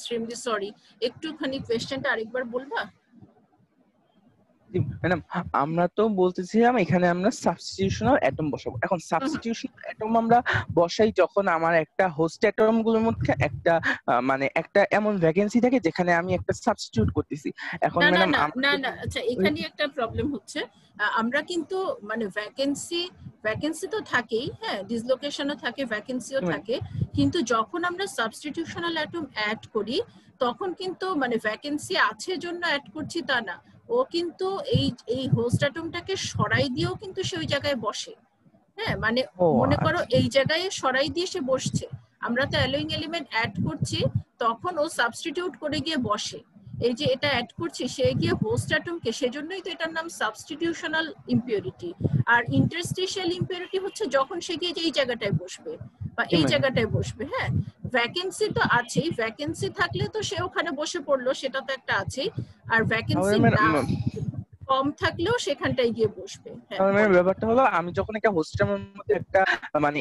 শ্রীমতি সরি, একটুখানি কোয়েশ্চেনটা আরেকবার বলবা? ম্যাডাম আমরা তো বলতেছিলাম এখানে আমরা সাবস্টিটিউশনাল অ্যাটম বসাবো। এখন সাবস্টিটিউশনাল অ্যাটম আমরা বসাই যখন আমার একটা হোস্ট অ্যাটম গুলোর মধ্যে একটা মানে একটা এমন ভ্যাকেন্সি থাকে যেখানে আমি একটা সাবস্টিটিউট করতেছি। এখন ম্যাডাম না, আচ্ছা এখানে একটা প্রবলেম হচ্ছে। আমরা কিন্তু মানে ভ্যাকেন্সি তো থাকেই, হ্যাঁ, ডিসলোকেশনও থাকে, ভ্যাকেন্সিও থাকে, কিন্তু যখন আমরা সাবস্টিটিউশনাল অ্যাটম অ্যাড করি তখন কিন্তু মানে ভ্যাকেন্সি আছে জন্য অ্যাড করছি তা না, ও কিন্তু এই হোস্ট অ্যাটমটাকে সরাই দিয়েও কিন্তু সে ওই জায়গায় বসে। হ্যাঁ, মানে মনে করো এই জায়গায় সরাই দিয়ে সে বসছে, আমরা তো অ্যালোয়িং এলিমেন্ট অ্যাড করছি, তখন ও সাবস্টিটিউট করে গিয়ে বসে। এই যে এটা অ্যাড করছি, সে গিয়ে হোস্ট অ্যাটমকে, সেজন্যই তো এটার নাম সাবস্টিটিউশনাল ইম্পিউরিটি। আর ইন্টারস্টিশিয়াল ইম্পিউরিটি হচ্ছে যখন সে গিয়ে এই জায়গাটায় বসবে বা এই জায়গাটায় বসবে। হ্যাঁ, ভ্যাকেন্সি তো আছেই, ভ্যাকেন্সি থাকলে তো সে ওখানে বসে পড়লো, সেটা তো একটা আছেই। আর ভ্যাকেন্সি না কম থাকলেও সেখানটায় গিয়ে বসবে। ব্যাপারটা হলো আমি যখন একটা হোস্টের মধ্যে একটা মানে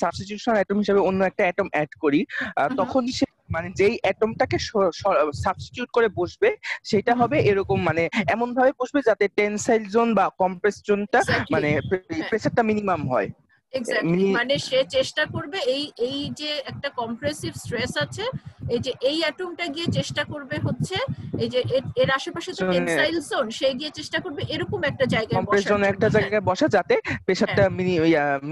সাবস্টিটিউশনাল অ্যাটম হিসেবে অন্য একটা অ্যাটম অ্যাড করি, তখন সে মানে যেই অ্যাটমটাকে সাবস্টিটিউট করে বসবে সেটা হবে এরকম, মানে এমন ভাবে বসবে যাতে টেনসাইল জোন বা কম্প্রেস জোনটা মানে প্রেসারটা মিনিমাম হয়। এক্স্যাক্টলি, মানে সে চেষ্টা করবে এই যে একটা কম্প্রেসিভ স্ট্রেস আছে, এই যে এই অ্যাটমটা গিয়ে চেষ্টা করবে হচ্ছে এই যে এর আশেপাশে তো টেনসাইল জোন, সে গিয়ে চেষ্টা করবে এরকম একটা জায়গায় কম্প্রেস জোন একটা জায়গায় বসা যাতে প্রেসারটা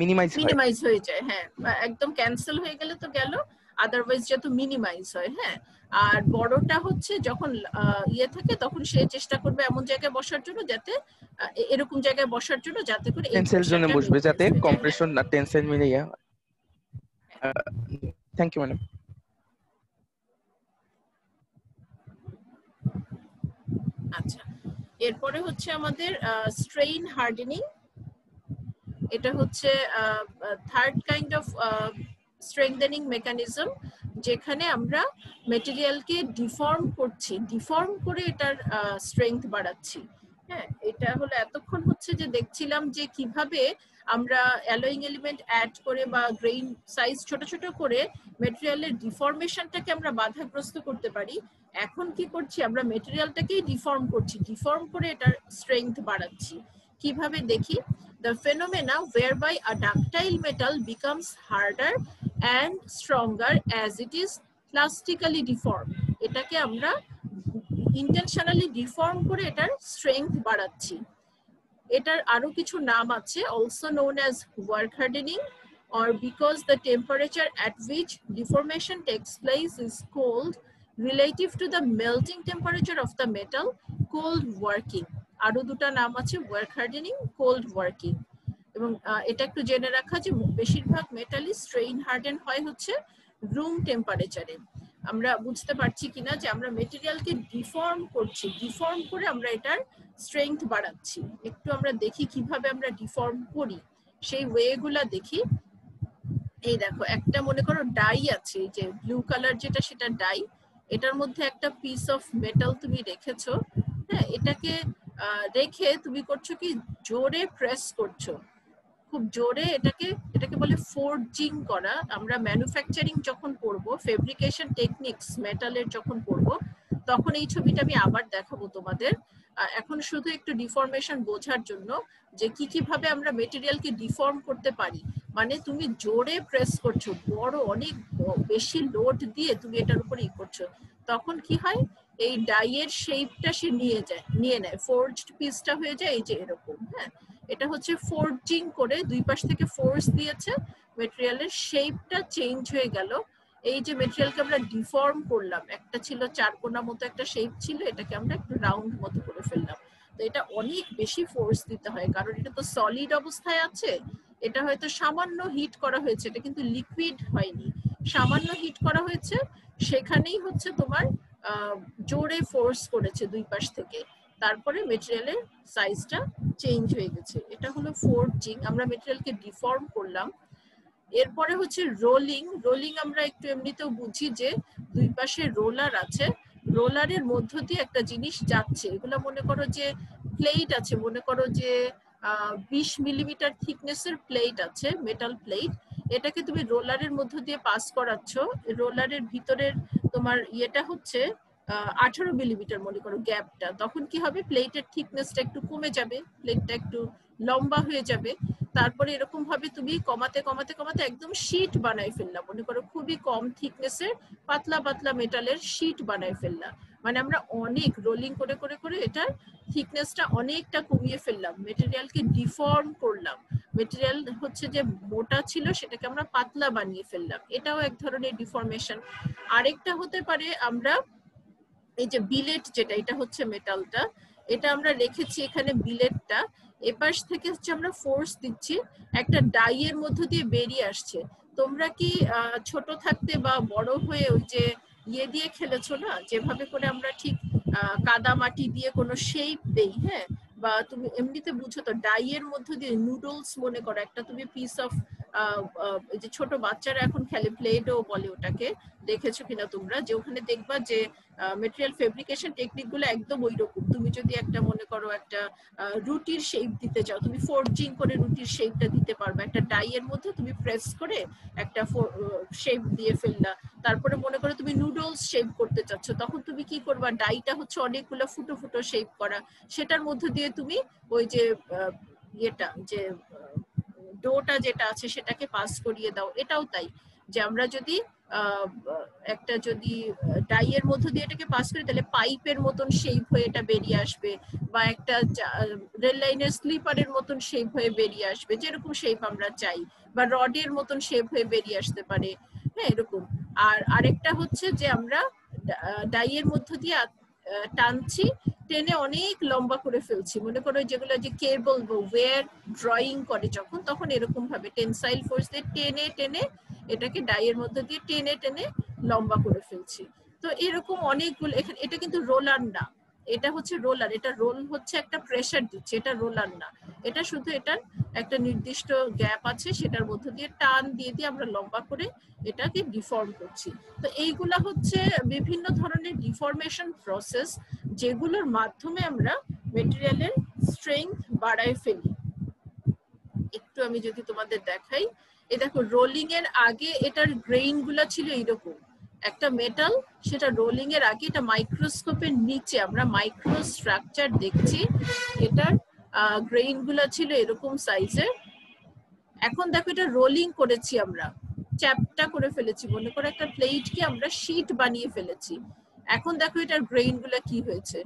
মিনিমাইজ হয়ে যায়। হ্যাঁ, একদম ক্যান্সেল হয়ে গেলে তো গেল, আদারওয়াইজ যত মিনিমাইজ হয়। হ্যাঁ, আর বড়টা হচ্ছে যখন ইয়ে থাকে তখন সে চেষ্টা করবে এমন জায়গায় বসার জন্য যাতে এরকম জায়গায় বসার জন্য যাতে করে টেনসাইল জোনে বসবে, যাতে কম্প্রেশন আর টেনসাইল মিলে যায়। Thank you madam. আচ্ছা, এরপরে হচ্ছে আমাদের স্ট্রেইন হার্ডেনিং। এটা হচ্ছে third kind of strengthening mechanism, যেখানে আমরা মেটেরিয়ালকে ডিফর্ম করে এটার স্ট্রেংথ বাড়াচ্ছি। হ্যাঁ, এটা হলো এতক্ষণ হচ্ছে যে দেখছিলাম যে কিভাবে আমরা অ্যালোয়িং এলিমেন্ট অ্যাড করে বা গ্রেইন সাইজ ছোট ছোট করে মেটেরিয়ালের ডিফর্মেশনটাকে আমরা বাধাগ্রস্ত করতে পারি। এখন কি করছি, আমরা মেটেরিয়ালটাকেই ডিফর্ম করে এটার স্ট্রেংথ বাড়াচ্ছি। কিভাবে দেখি? The phenomena whereby a ductile metal becomes harder and stronger as it is plastically deformed. এটাকে আমরা intentionally deform করে এটার strength বাড়াচ্ছি। এটার আরো কিছু নাম আছে, also known as work hardening, or because the temperature at which deformation takes place is cold relative to the melting temperature of the metal, cold working. আরো দুটো নাম আছে, ওয়ার্ক হার্ডেনিং, কোল্ড ওয়ার্কিং। এবং এটা একটু জেনে রাখা যে বেশিরভাগ মেটালই স্ট্রেইন হার্ডেন হয় হচ্ছে রুম টেম্পারেচারে। আমরা বুঝতে পারছি কিনা যে আমরা মেটেরিয়ালকে ডিফর্ম করছি, ডিফর্ম করে আমরা এটার স্ট্রেংথ বাড়াচ্ছি। একটু আমরা দেখি কিভাবে আমরা ডিফর্ম করি, সেই ওয়েগুলা দেখি। এই দেখো, একটা মনে করো ডাই আছে, যে ব্লু কালার যেটা সেটা ডাই, এটার মধ্যে একটা পিস অফ মেটাল তুমি রেখেছো, হ্যাঁ, এটাকে রেখে তুমি করছো কি, জোরে প্রেস করছো, খুব জোরে। এটাকে বলে ফোর্জিং করা। আমরা ম্যানুফ্যাকচারিং যখন পড়বো, ফেব্রিকেশন টেকনিক্স মেটালের যখন পড়বো, তখন এই ছবিটা আমি আবার দেখাবো তোমাদের। এখন শুধু একটু ডিফর্মেশন বোঝার জন্য যে কি ভাবে আমরা মেটেরিয়ালকে ডিফর্ম করতে পারি। মানে তুমি জোরে প্রেস করছো, বড় অনেক বেশি লোড দিয়ে তুমি এটার উপরে করছো, তখন কি হয়, এই ডাইয়ের শেপটা সে নিয়ে নেয়, ফোর্জড পিসটা হয়ে যায় এই যে এরকম। হ্যাঁ, এটা হচ্ছে ফোর্জিং করে, দুই পাশ থেকে ফোর্স দিয়েছে, মেটেরিয়ালের শেপটা চেঞ্জ হয়ে গেল। এই যে মেটেরিয়ালকে আমরা ডিফর্ম করলাম, একটা ছিল চারকোনা মতো একটা শেপ ছিল, এটাকে আমরা একটু রাউন্ড মতো করে ফেললাম। তো এটা অনেক বেশি ফোর্স দিতে হয়, কারণ এটা তো সলিড অবস্থায় আছে, এটা হয়তো সামান্য হিট করা হয়েছে, এটা কিন্তু লিকুইড হয়নি, সামান্য হিট করা হয়েছে, সেখানেই হচ্ছে তোমার জোরে ফোর্স করেছে দুই পাশ থেকে, তারপরে মেটেরিয়ালের সাইজটা চেঞ্জ হয়ে গেছে। এটা হলো ফোর্জিং, আমরা মেটেরিয়ালকে ডিফর্ম করলাম। এরপরে হচ্ছে রোলিং। রোলিং আমরা একটু এমনিতেও বুঝি যে দুই পাশে রোলার আছে, রোলারের মধ্য দিয়ে একটা জিনিস যাচ্ছে। এগুলো মনে করো যে প্লেট আছে, মনে করো যে 20 মিলিমিটার থিকনেসের প্লেট আছে, মেটাল প্লেট, এটাকে তুমি রোলারের মধ্য দিয়ে পাস করাচ্ছ। রোলারের ভিতরের তোমার ইয়েটা হচ্ছে 18 মিলিমিটার মনে করো গ্যাপটা, তখন কি হবে, প্লেটের থিকনেসটা একটু কমে যাবে, প্লেটটা একটু লম্বা হয়ে যাবে। তারপরে এরকম ভাবে তুমি কমাতে কমাতে কমাতে একদম শীট বানাই ফেললাম, মনে করো খুবই কম থিকনেসের পাতলা পাতলা মেটালের শীট বানাই ফেললাম। মানে আমরা অনেক রোলিং করে করে করে এটার থিকনেসটা অনেকটা কমিয়ে ফেললাম, মেটেরিয়ালকে ডিফর্ম করলাম। মেটেরিয়াল হচ্ছে যে মোটা ছিল, সেটাকে আমরা পাতলা বানিয়ে ফেললাম, এটাও এক ধরনের ডিফর্মেশন। আরেকটা হতে পারে, আমরা এই যে বিলেট, যেটা এটা হচ্ছে মেটালটা, এটা আমরা রেখেছি এখানে বিলেটটা, এপাশ থেকে হচ্ছে আমরা ফোর্স দিচ্ছি, একটা ডাইয়ের মধ্য দিয়ে বেরিয়ে আসছে। তোমরা কি ছোট থাকতে বা বড় হয়ে ওই যে ইয়ে দিয়ে খেলেছো না, যেভাবে করে আমরা ঠিক কাদা মাটি দিয়ে কোনো শেপ দেই, হ্যাঁ, বা তুমি এমনিতে বুঝো তো, ডাইয়ের মধ্য দিয়ে নুডলস মনে করো একটা তুমি পিস অফ, যে ছোট বাচ্চারা এখন খেলে প্লেডো বলে ওটাকে, দেখেছো কিনা তোমরা, যে ওখানে দেখবা যে মেটেরিয়াল ফেব্রিকেশন টেকনিক গুলো একদম ওই রকম। তুমি যদি একটা মনে করো একটা রুটির শেপ দিতে চাও, তুমি ফোর্জিং করে রুটির শেপটা দিতে পারবে, একটা ডাইয়ের মধ্যে তুমি প্রেস করে একটা শেপ দিয়ে ফেললা। তারপরে মনে করো তুমি নুডলস শেপ করতে চাচ্ছ, তখন তুমি কি করবা, ডাইটা হচ্ছে অনেকগুলো ফুটো ফুটো শেপ করা, সেটার মধ্যে দিয়ে তুমি ওই যে ইয়েটা, যে ডোটা যেটা আছে সেটাকে পাস করিয়ে দাও। এটাও তাই, যে আমরা যদি একটা যদি ডাইয়ের মধ্য দিয়ে এটাকে পাস করি, তাহলে পাইপের মতন শেপ হয়ে এটা বেরিয়ে আসবে, বা একটা রেল লাইনের স্লিপারের মতন শেপ হয়ে বেরিয়ে আসবে, যেরকম শেপ আমরা চাই, বা রডের মতন শেপ হয়ে বেরিয়ে আসতে পারে, হ্যাঁ, এরকম। আর আরেকটা হচ্ছে যে আমরা ডাইয়ের মধ্য দিয়ে টানছি, টেনে অনেক লম্বা করে ফেলছি, মনে করো যেগুলো যে কেবল বা ওয়্যার ড্রয়িং করে যখন, তখন এরকম ভাবে টেনসাইল ফোর্স দিয়ে টেনে টেনে এটাকে ডাইয়ের মধ্যে দিয়ে টেনে টেনে লম্বা করে ফেলছি। তো এরকম অনেকগুলো, এখানে এটা কিন্তু রোলার না, এটা হচ্ছে রোলার, এটা রোল হচ্ছে একটা প্রেসার দিচ্ছে, এটা রোলার না, এটা শুধু এটার একটা নির্দিষ্ট গ্যাপ আছে, সেটার মধ্যে দিয়ে টান দিয়ে দিয়ে আমরা লম্বা করে এটাকে ডিফর্ম করছি। তো এইগুলা হচ্ছে বিভিন্ন ধরনের ডিফর্মেশন প্রসেস, যেগুলোর মাধ্যমে আমরা মেটেরিয়ালের স্ট্রেংথ বাড়ায় ফেলি। একটু আমি যদি তোমাদের দেখাই, এই দেখো, রোলিং এর আগে এটার গ্রেইন গুলা ছিল এইরকম, একটা মেটাল, সেটা রোলিং এর আগে এটা মাইক্রোস্কোপের নিচে আমরা মাইক্রো স্ট্রাকচার দেখছি, এটার গ্রেইন গুলা ছিল এরকম সাইজের। এখন দেখো এটা রোলিং করেছি, আমরা চ্যাপটা করে ফেলেছি, মনে করো একটা প্লেটকে আমরা শীট বানিয়ে ফেলেছি। এখন দেখো এটার গ্রেইন গুলা কি হয়েছে,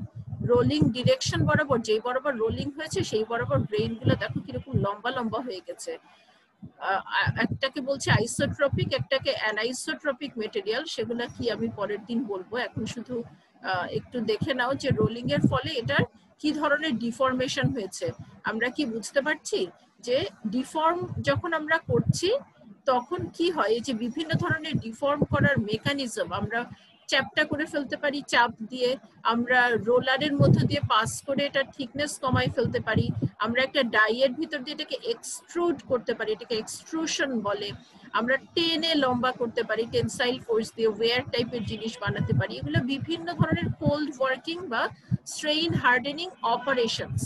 রোলিং ডিরেকশন বরাবর, যেই বরাবর রোলিং হয়েছে সেই বরাবর গ্রেইন গুলো দেখো কিরকম লম্বা লম্বা হয়ে গেছে। একটাকে বলছে আইসোট্রপিক, একটাকে অ্যানাইসোট্রপিক মেটেরিয়াল, সেগুলা কি আমি পরের দিন বলবো। এখন শুধু একটু দেখে নাও যে রোলিং এর ফলে এটার কি ধরনের ডিফর্মেশন হয়েছে। আমরা কি বুঝতে পারছি যে ডিফর্ম যখন আমরা করছি, তখন কি হয়, এই যে বিভিন্ন ধরনের ডিফর্ম করার মেকানিজম আমরা চ্যাপটা করে ফেলতে পারি চাপ দিয়ে, আমরা রোলারের মধ্য দিয়ে পাস করে এটা থিকনেস কমাই ফেলতে পারি, আমরা একটা ডাইয়ের ভিতর দিয়ে এটাকে এক্সট্রুড করতে পারি, এটাকে এক্সট্রুশন বলে, আমরা টেনে লম্বা করতে পারি, টেনসাইল ফোর্স দিয়ে ওয়্যার টাইপের জিনিস বানাতে পারি। এগুলো বিভিন্ন ধরনের কোল্ড ওয়ার্কিং বা স্ট্রেইন হার্ডেনিং অপারেশনস।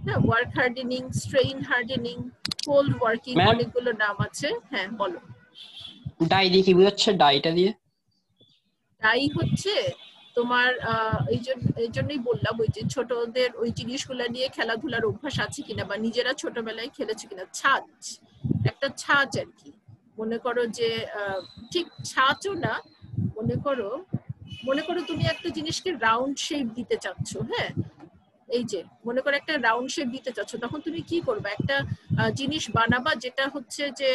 হ্যাঁ, work hardening, strain hardening, cold working, অনেকগুলো নাম আছে। হ্যাঁ বলো। ডাই দিয়ে কি বোঝাচ্ছে? ডাইটা দিয়ে ডাই হচ্ছে তোমার এই জন্যই বললাম ওই যে ছোটদের ওই জিনিসগুলো নিয়ে খেলাধুলার অভ্যাস আছে কিনা বা নিজেরা ছোটবেলায় খেলেছে কিনা, ছাঁচ, একটা ছাঁচ আর কি। মনে করো যে ঠিক ছাঁচও না, মনে করো তুমি একটা জিনিসকে রাউন্ড শেপ দিতে চাচ্ছ। হ্যাঁ, এই যে মনে করো একটা রাউন্ড শেপ দিতে চাচ্ছ, তখন তুমি কি করবে, একটা জিনিস বানাবা যেটা হচ্ছে যে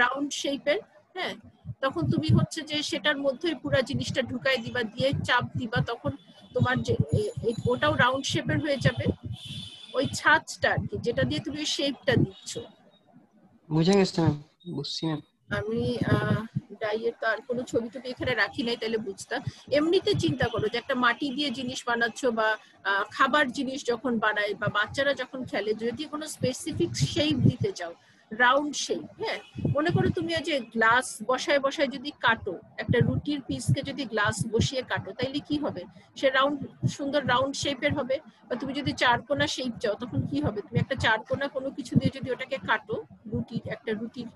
রাউন্ড শেপের। হ্যাঁ, তখন তুমি হচ্ছে যে সেটার মধ্যে পুরো জিনিসটা ঢুকাই দিবা, দিয়ে চাপ দিবা, তখন তোমার যে ওটাও রাউন্ড শেপের হয়ে যাবে। ওই ছাঁচটা আর কি, যেটা দিয়ে তুমি শেপটা দিচ্ছ। বুঝে গেছে ম্যাম, বুঝছি ম্যাম। আমি ডাইয়ের তো আর কোনো ছবি টবি এখানে রাখি নাই, তাহলে বুঝতা। এমনিতে চিন্তা করো যে একটা মাটি দিয়ে জিনিস বানাচ্ছ বা খাবার জিনিস যখন বানায় বা বাচ্চারা যখন খেলে, যদি কোনো স্পেসিফিক শেপ দিতে চাও, রাউন্ড শেপ। হ্যাঁ, মনে করো তুমি যে গ্লাস বসায় বসায় যদি কাটো, একটা রুটির পিসকে যদি গ্লাস বসিয়ে কাটো, তাইলে কি হবে, সে রাউন্ড, সুন্দর রাউন্ড শেপের হবে। বা তুমি যদি চারকোনা শেপ চাও, তখন কি হবে, তুমি একটা চারকোনা কোনো কিছু দিয়ে যদি ওটাকে কাটো, একটা রুটির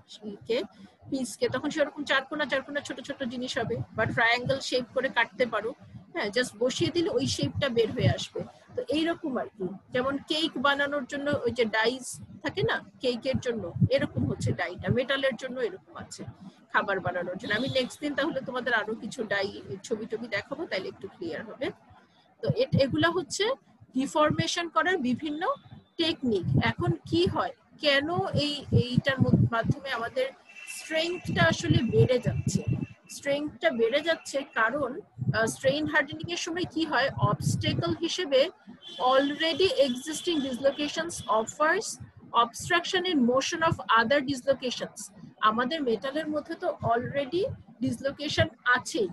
পিসকে, তখন সেরকম চারকোনা ছোট ছোট জিনিস হবে। বা ট্রায়াঙ্গেল শেপ করে কাটতে পারো। হ্যাঁ, জাস্ট বসিয়ে দিলে ওই শেপটা বের হয়ে আসবে। তো এইরকম আর কি, যেমন কেক বানানোর জন্য ওই যে ডাইস থাকে না কেকের জন্য, এরকম হচ্ছে ডাইটা। মেটালের জন্য এরকম আছে খাবার বানানোর জন্য। আমি নেক্সট দিন তাহলে তোমাদের আরো কিছু ডাই ছবি টবি দেখাবো, তাইলে একটু ক্লিয়ার হবে। তো এগুলা হচ্ছে ডিফরমেশন করার বিভিন্ন টেকনিক। এখন কি হয়, কেন এইটার মাধ্যমে আমাদের স্ট্রেংথটা আসলে বেড়ে যাচ্ছে? স্ট্রেংথটা বেড়ে যাচ্ছে কারণ স্ট্রেইন হার্ডেনিং এর সময় কি হয়, অবস্টেকল হিসেবে already existing dislocations offers obstruction in motion of other dislocations. আমাদের মেটালের মধ্যে তো অলরেডি ডিসলোকেশন আছেই।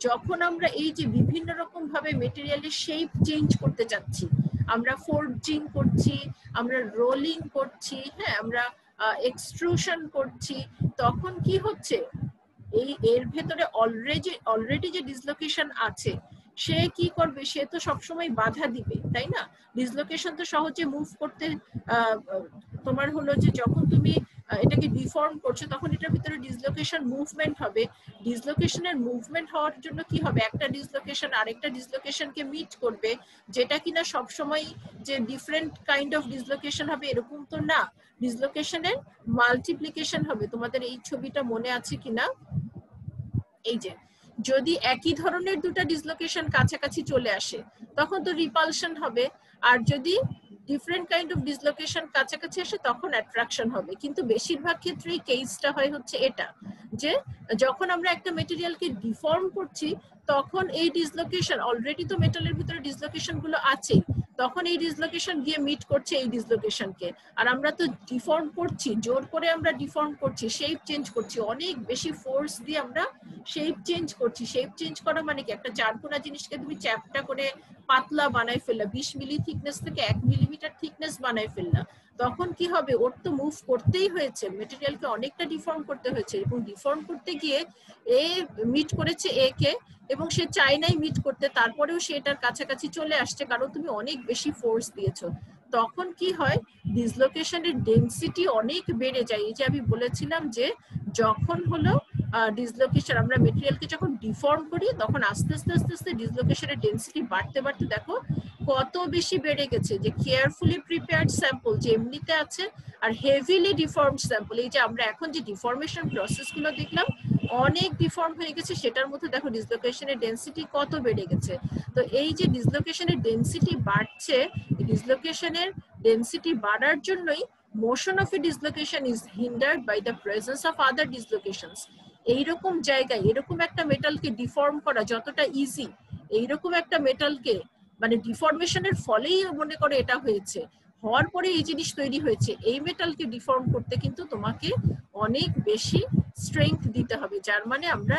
যখন আমরা এই যে বিভিন্ন রকম ভাবে মেটেরিয়ালের শেপ চেঞ্জ করতে যাচ্ছি, আমরা ফোর্জিং করছি, আমরা রোলিং করছি, হ্যাঁ, আমরা এক্সট্রুশন করছি, তখন কি হচ্ছে, এর ভেতরে অলরেডি যে ডিসলোকেশন আছে, সে কি করবে, সে তো সবসময় বাধা দিবে, তাই না? ডিসলোকেশন তো সহজে মুভ করতে, তোমার হলো যে যখন তুমি এটাকে ডিফর্ম করছো, তখন এটার ভিতরে ডিসলোকেশন মুভমেন্ট হবে। ডিসলোকেশনের মুভমেন্ট হওয়ার জন্য কি হবে, একটা ডিসলোকেশন আরেকটা ডিসলোকেশনকে মিট করবে, যেটা কিনা সবসময় যে ডিফারেন্ট কাইন্ড অফ ডিসলোকেশন হবে এরকম তো না, ডিসলোকেশনের মাল্টিপ্লিকেশন হবে। তোমাদের এই ছবিটা মনে আছে কিনা, এই যে যদি একই ধরনের দুটো ডিসলোকেশন কাছাকাছি চলে আসে, তখন তো রিপালশন হবে, আর যদি ডিফারেন্ট কাইন্ড অফ ডিসলোকেশন কাছাকাছি আসে, তখন অ্যাট্রাকশন হবে। কিন্তু বেশিরভাগ ক্ষেত্রেই কেসটা হয় হচ্ছে এটা, যে যখন আমরা একটা মেটেরিয়ালকে ডিফর্ম করছি, তখন এই ডিসলোকেশন, অলরেডি তো মেটালের ভিতরে ডিসলোকেশন গুলো আছে, তখন এই ডিসলোকেশন গিয়ে মিট করছে এই ডিসলোকেশনকে। আর আমরা তো ডিফর্ম করছি, জোর করে আমরা ডিফর্ম করছি, শেপ চেঞ্জ করছি, অনেক বেশি ফোর্স দিয়ে আমরা শেপ চেঞ্জ করছি। শেপ চেঞ্জ করা মানে কি, একটা চারকোনা জিনিসকে তুমি চ্যাপটা করে পাতলা বানায় ফেললা, 20 মিলি থিকনেস থেকে 1 মিলিমিটার থিকনেস বানায় ফেললা, তখন কি হবে, ওর তো মুভ করতেই হয়েছে, মেটেরিয়ালকে অনেকটা ডিফর্ম করতে হয়েছে, এবং ডিফর্ম করতে গিয়ে এ মিট করেছে এ কে, এবং সে চায় নাই মিট করতে, তারপরেও সে এটার কাছাকাছি চলে আসছে, কারণ তুমি অনেক বেশি ফোর্স দিয়েছো। তখন কি হয়, ডিসলোকেশনের ডেনসিটি অনেক বেড়ে যায়। এই যে আমি বলেছিলাম যে যখন হলো ডিসলোকেশন, আমরা মেটেরিয়ালকে যখন ডিফর্ম করি, তখন আস্তে আস্তে আস্তে আস্তে ডিসলোকেশনের ডেনসিটি বাড়তে বাড়তে দেখো কত বেশি বেড়ে গেছে। যে কেয়ারফুলি প্রিপেয়ার্ড স্যাম্পল যে এমনিতে আছে, আর হেভিলি ডিফর্মড স্যাম্পল, এই যে আমরা এখন যে ডিফর্মেশন প্রসেসগুলো দেখলাম, অনেক ডিফর্ম হয়ে গেছে, সেটার মধ্যে দেখো ডিসলোকেশনের ডেনসিটি কত বেড়ে গেছে। তো এই যে ডিসলোকেশনের ডেনসিটি বাড়ছে, ডিসলোকেশনের ডেনসিটি বাড়ার জন্যই motion of a dislocation is hindered by the presence of other dislocations. এইরকম জায়গায় এরকম একটা মেটালকে ডিফর্ম করা যতটা ইজি, এইরকম একটা মেটালকে মানে ডিফরমেশনের ফলেই মনে করে এটা হয়েছে, হওয়ার পরে এই জিনিস তৈরি হয়েছে, এই মেটালকে ডিফর্ম করতে কিন্তু তোমাকে অনেক বেশি স্ট্রেংথ দিতে হবে, যার মানে আমরা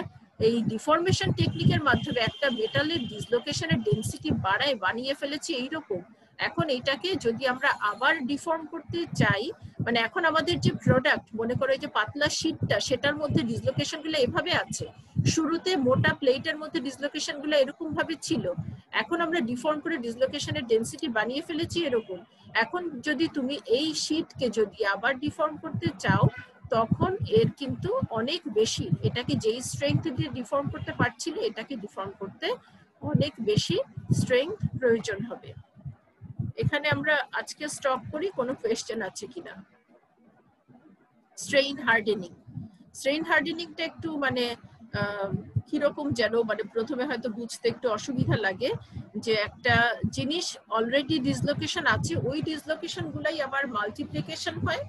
এই ডিফর্মেশন টেকনিকের মাধ্যমে একটা মেটালের ডিসলোকেশনের ডেনসিটি বানিয়ে ফেলেছি এইরকম। এখন এটাকে যদি আমরা আবার ডিফর্ম করতে চাই, মানে এখন আমাদের যে প্রোডাক্ট মনে করো যে পাতলা শীটটা, সেটার মধ্যে ডিসলোকেশন গুলো এভাবে আছে, শুরুতে মোটা প্লেটের মধ্যে ডিসলোকেশন গুলো এরকম ভাবে ছিল, এখন আমরা ডিফর্ম করে ডিসলোকেশনের ডেনসিটি বানিয়ে ফেলেছি এরকম। এখন যদি তুমি এই শীটকে যদি আবার ডিফর্ম করতে চাও, তখন এর কিন্তু অনেক বেশি, এটাকে যেই স্ট্রেংথ দিয়ে ডিফর্ম করতে পারছিলে, এটাকে ডিফর্ম করতে অনেক বেশি স্ট্রেংথ প্রয়োজন হবে। এখানে আমরা আজকে স্টপ করি, কোনো কোয়েশ্চেন আছে কিনা? স্ট্রেইন হার্ডেনিং, স্ট্রেইন হার্ডেনিংটা একটু মানে কিরকম যেন, মানে প্রথমে হয়তো বুঝতে একটু অসুবিধা লাগে, যে একটা জিনিস অলরেডি ডিসলোকেশন আছে, ওই ডিসলোকেশন গুলাই আবার মাল্টিপ্লিকেশন হয়,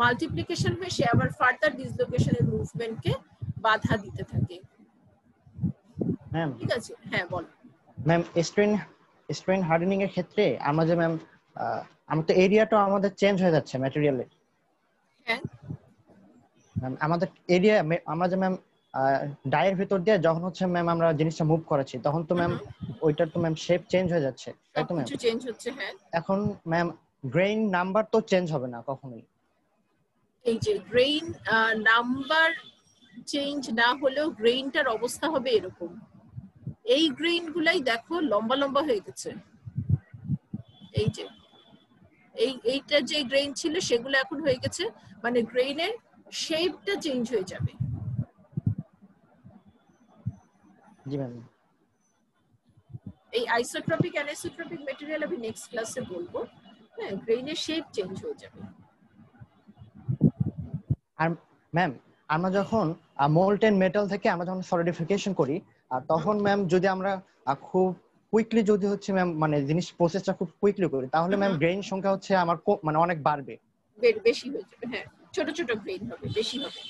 মাল্টিপ্লিকেশন হয়ে সে আবার ফার্দার ডিসলোকেশনের মুভমেন্টকে বাধা দিতে থাকে। ম্যাম ঠিক আছে, হ্যাঁ বল। ম্যাম স্ট্রেইন হার্ডেনিং এর ক্ষেত্রে আমরা যে ম্যাম আমার তো এরিয়াটা আমাদের চেঞ্জ হয়ে যাচ্ছে ম্যাটেরিয়ালের। হ্যাঁ ম্যাম আমাদের এরিয়া, আমরা যে ম্যাম ডায়ের ভিতর দিয়ে যখন হচ্ছে ম্যাম আমরা জিনিসটা মুভ করাচ্ছি, তখন তো ম্যাম ওইটার তো ম্যাম শেপ চেঞ্জ হয়ে যাচ্ছে, তাই তো ম্যাম? কিছু চেঞ্জ হচ্ছে, হ্যাঁ। এখন ম্যাম গ্রেইন নাম্বার তো চেঞ্জ হবে না কখনোই। এই যে গ্রেইন নাম্বার চেঞ্জ না হলেও গ্রেইনটার অবস্থা হবে এরকম, এই গ্রেইন গুলাই দেখো লম্বা লম্বা হয়ে গেছে, এই যে এইটা যে গ্রেইন ছিল সেগুলো এখন হয়ে গেছে, মানে গ্রেইনের শেপটা চেঞ্জ হয়ে যাবে। জি ম্যাম। এই আইসোট্রপিক অ্যানিসোট্রপিক ম্যাটেরিয়াল আমি নেক্সট ক্লাসে বলবো। হ্যাঁ, গ্রেইনের শেপ চেঞ্জ হয়ে যাবে। আর ম্যাম আমরা যখন মোল্টেন মেটাল থেকে আমরা যখন সলিডিফিকেশন করি, তখন ম্যাম যদি আমরা খুব কুইকলি যদি হচ্ছে ম্যাম মানে জিনিস প্রসেসটা খুব কুইকলি করি, তাহলে ম্যাম গ্রেইন সংখ্যা হচ্ছে আমার মানে অনেক বাড়বে, বেশি হয়ে যাবে। হ্যাঁ, ছোট ছোট গ্রেইন হবে, বেশি হবে।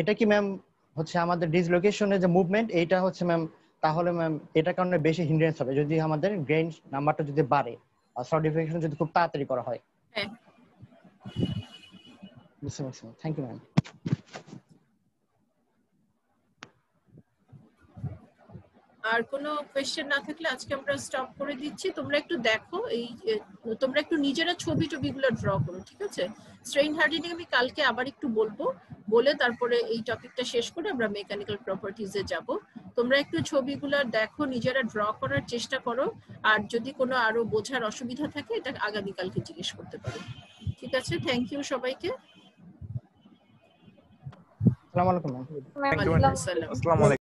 এটা কি ম্যাম হচ্ছে আমাদের ডিসলোকেশনের যে মুভমেন্ট, এইটা হচ্ছে ম্যাম, তাহলে ম্যাম এটার কারণে বেশি হিন্ড্রেন্স হবে যদি আমাদের গ্রেইন নাম্বারটা যদি বাড়ে আর সলিডিফিকেশন যদি খুব তাড়াতাড়ি করা হয়। হ্যাঁ, বুঝতে পারছি। Thank you ma'am. আর কোনো কোয়েশ্চেন না থাকলে আজকে আমরা স্টপ করে দিচ্ছি। তোমরা একটু দেখো, এই তোমরা একটু নিজেরা ছবিগুলো ড্র করো, ঠিক আছে? স্ট্রেইন হার্ডেনিং আমি কালকে আবার একটু বলবো, বলে তারপরে এই টপিকটা শেষ করে আমরা মেকানিক্যাল প্রপার্টিজে যাব। তোমরা একটু ছবিগুলো দেখো, নিজেরা ড্র করার চেষ্টা করো, আর যদি কোনো আরো বোঝার অসুবিধা থাকে এটা আগামীকালকে জিজ্ঞেস করতে পারো। ঠিক আছে, থ্যাংক ইউ সবাইকে। আসসালামু আলাইকুম ম্যাম। Thank you. আসসালামু আলাইকুম।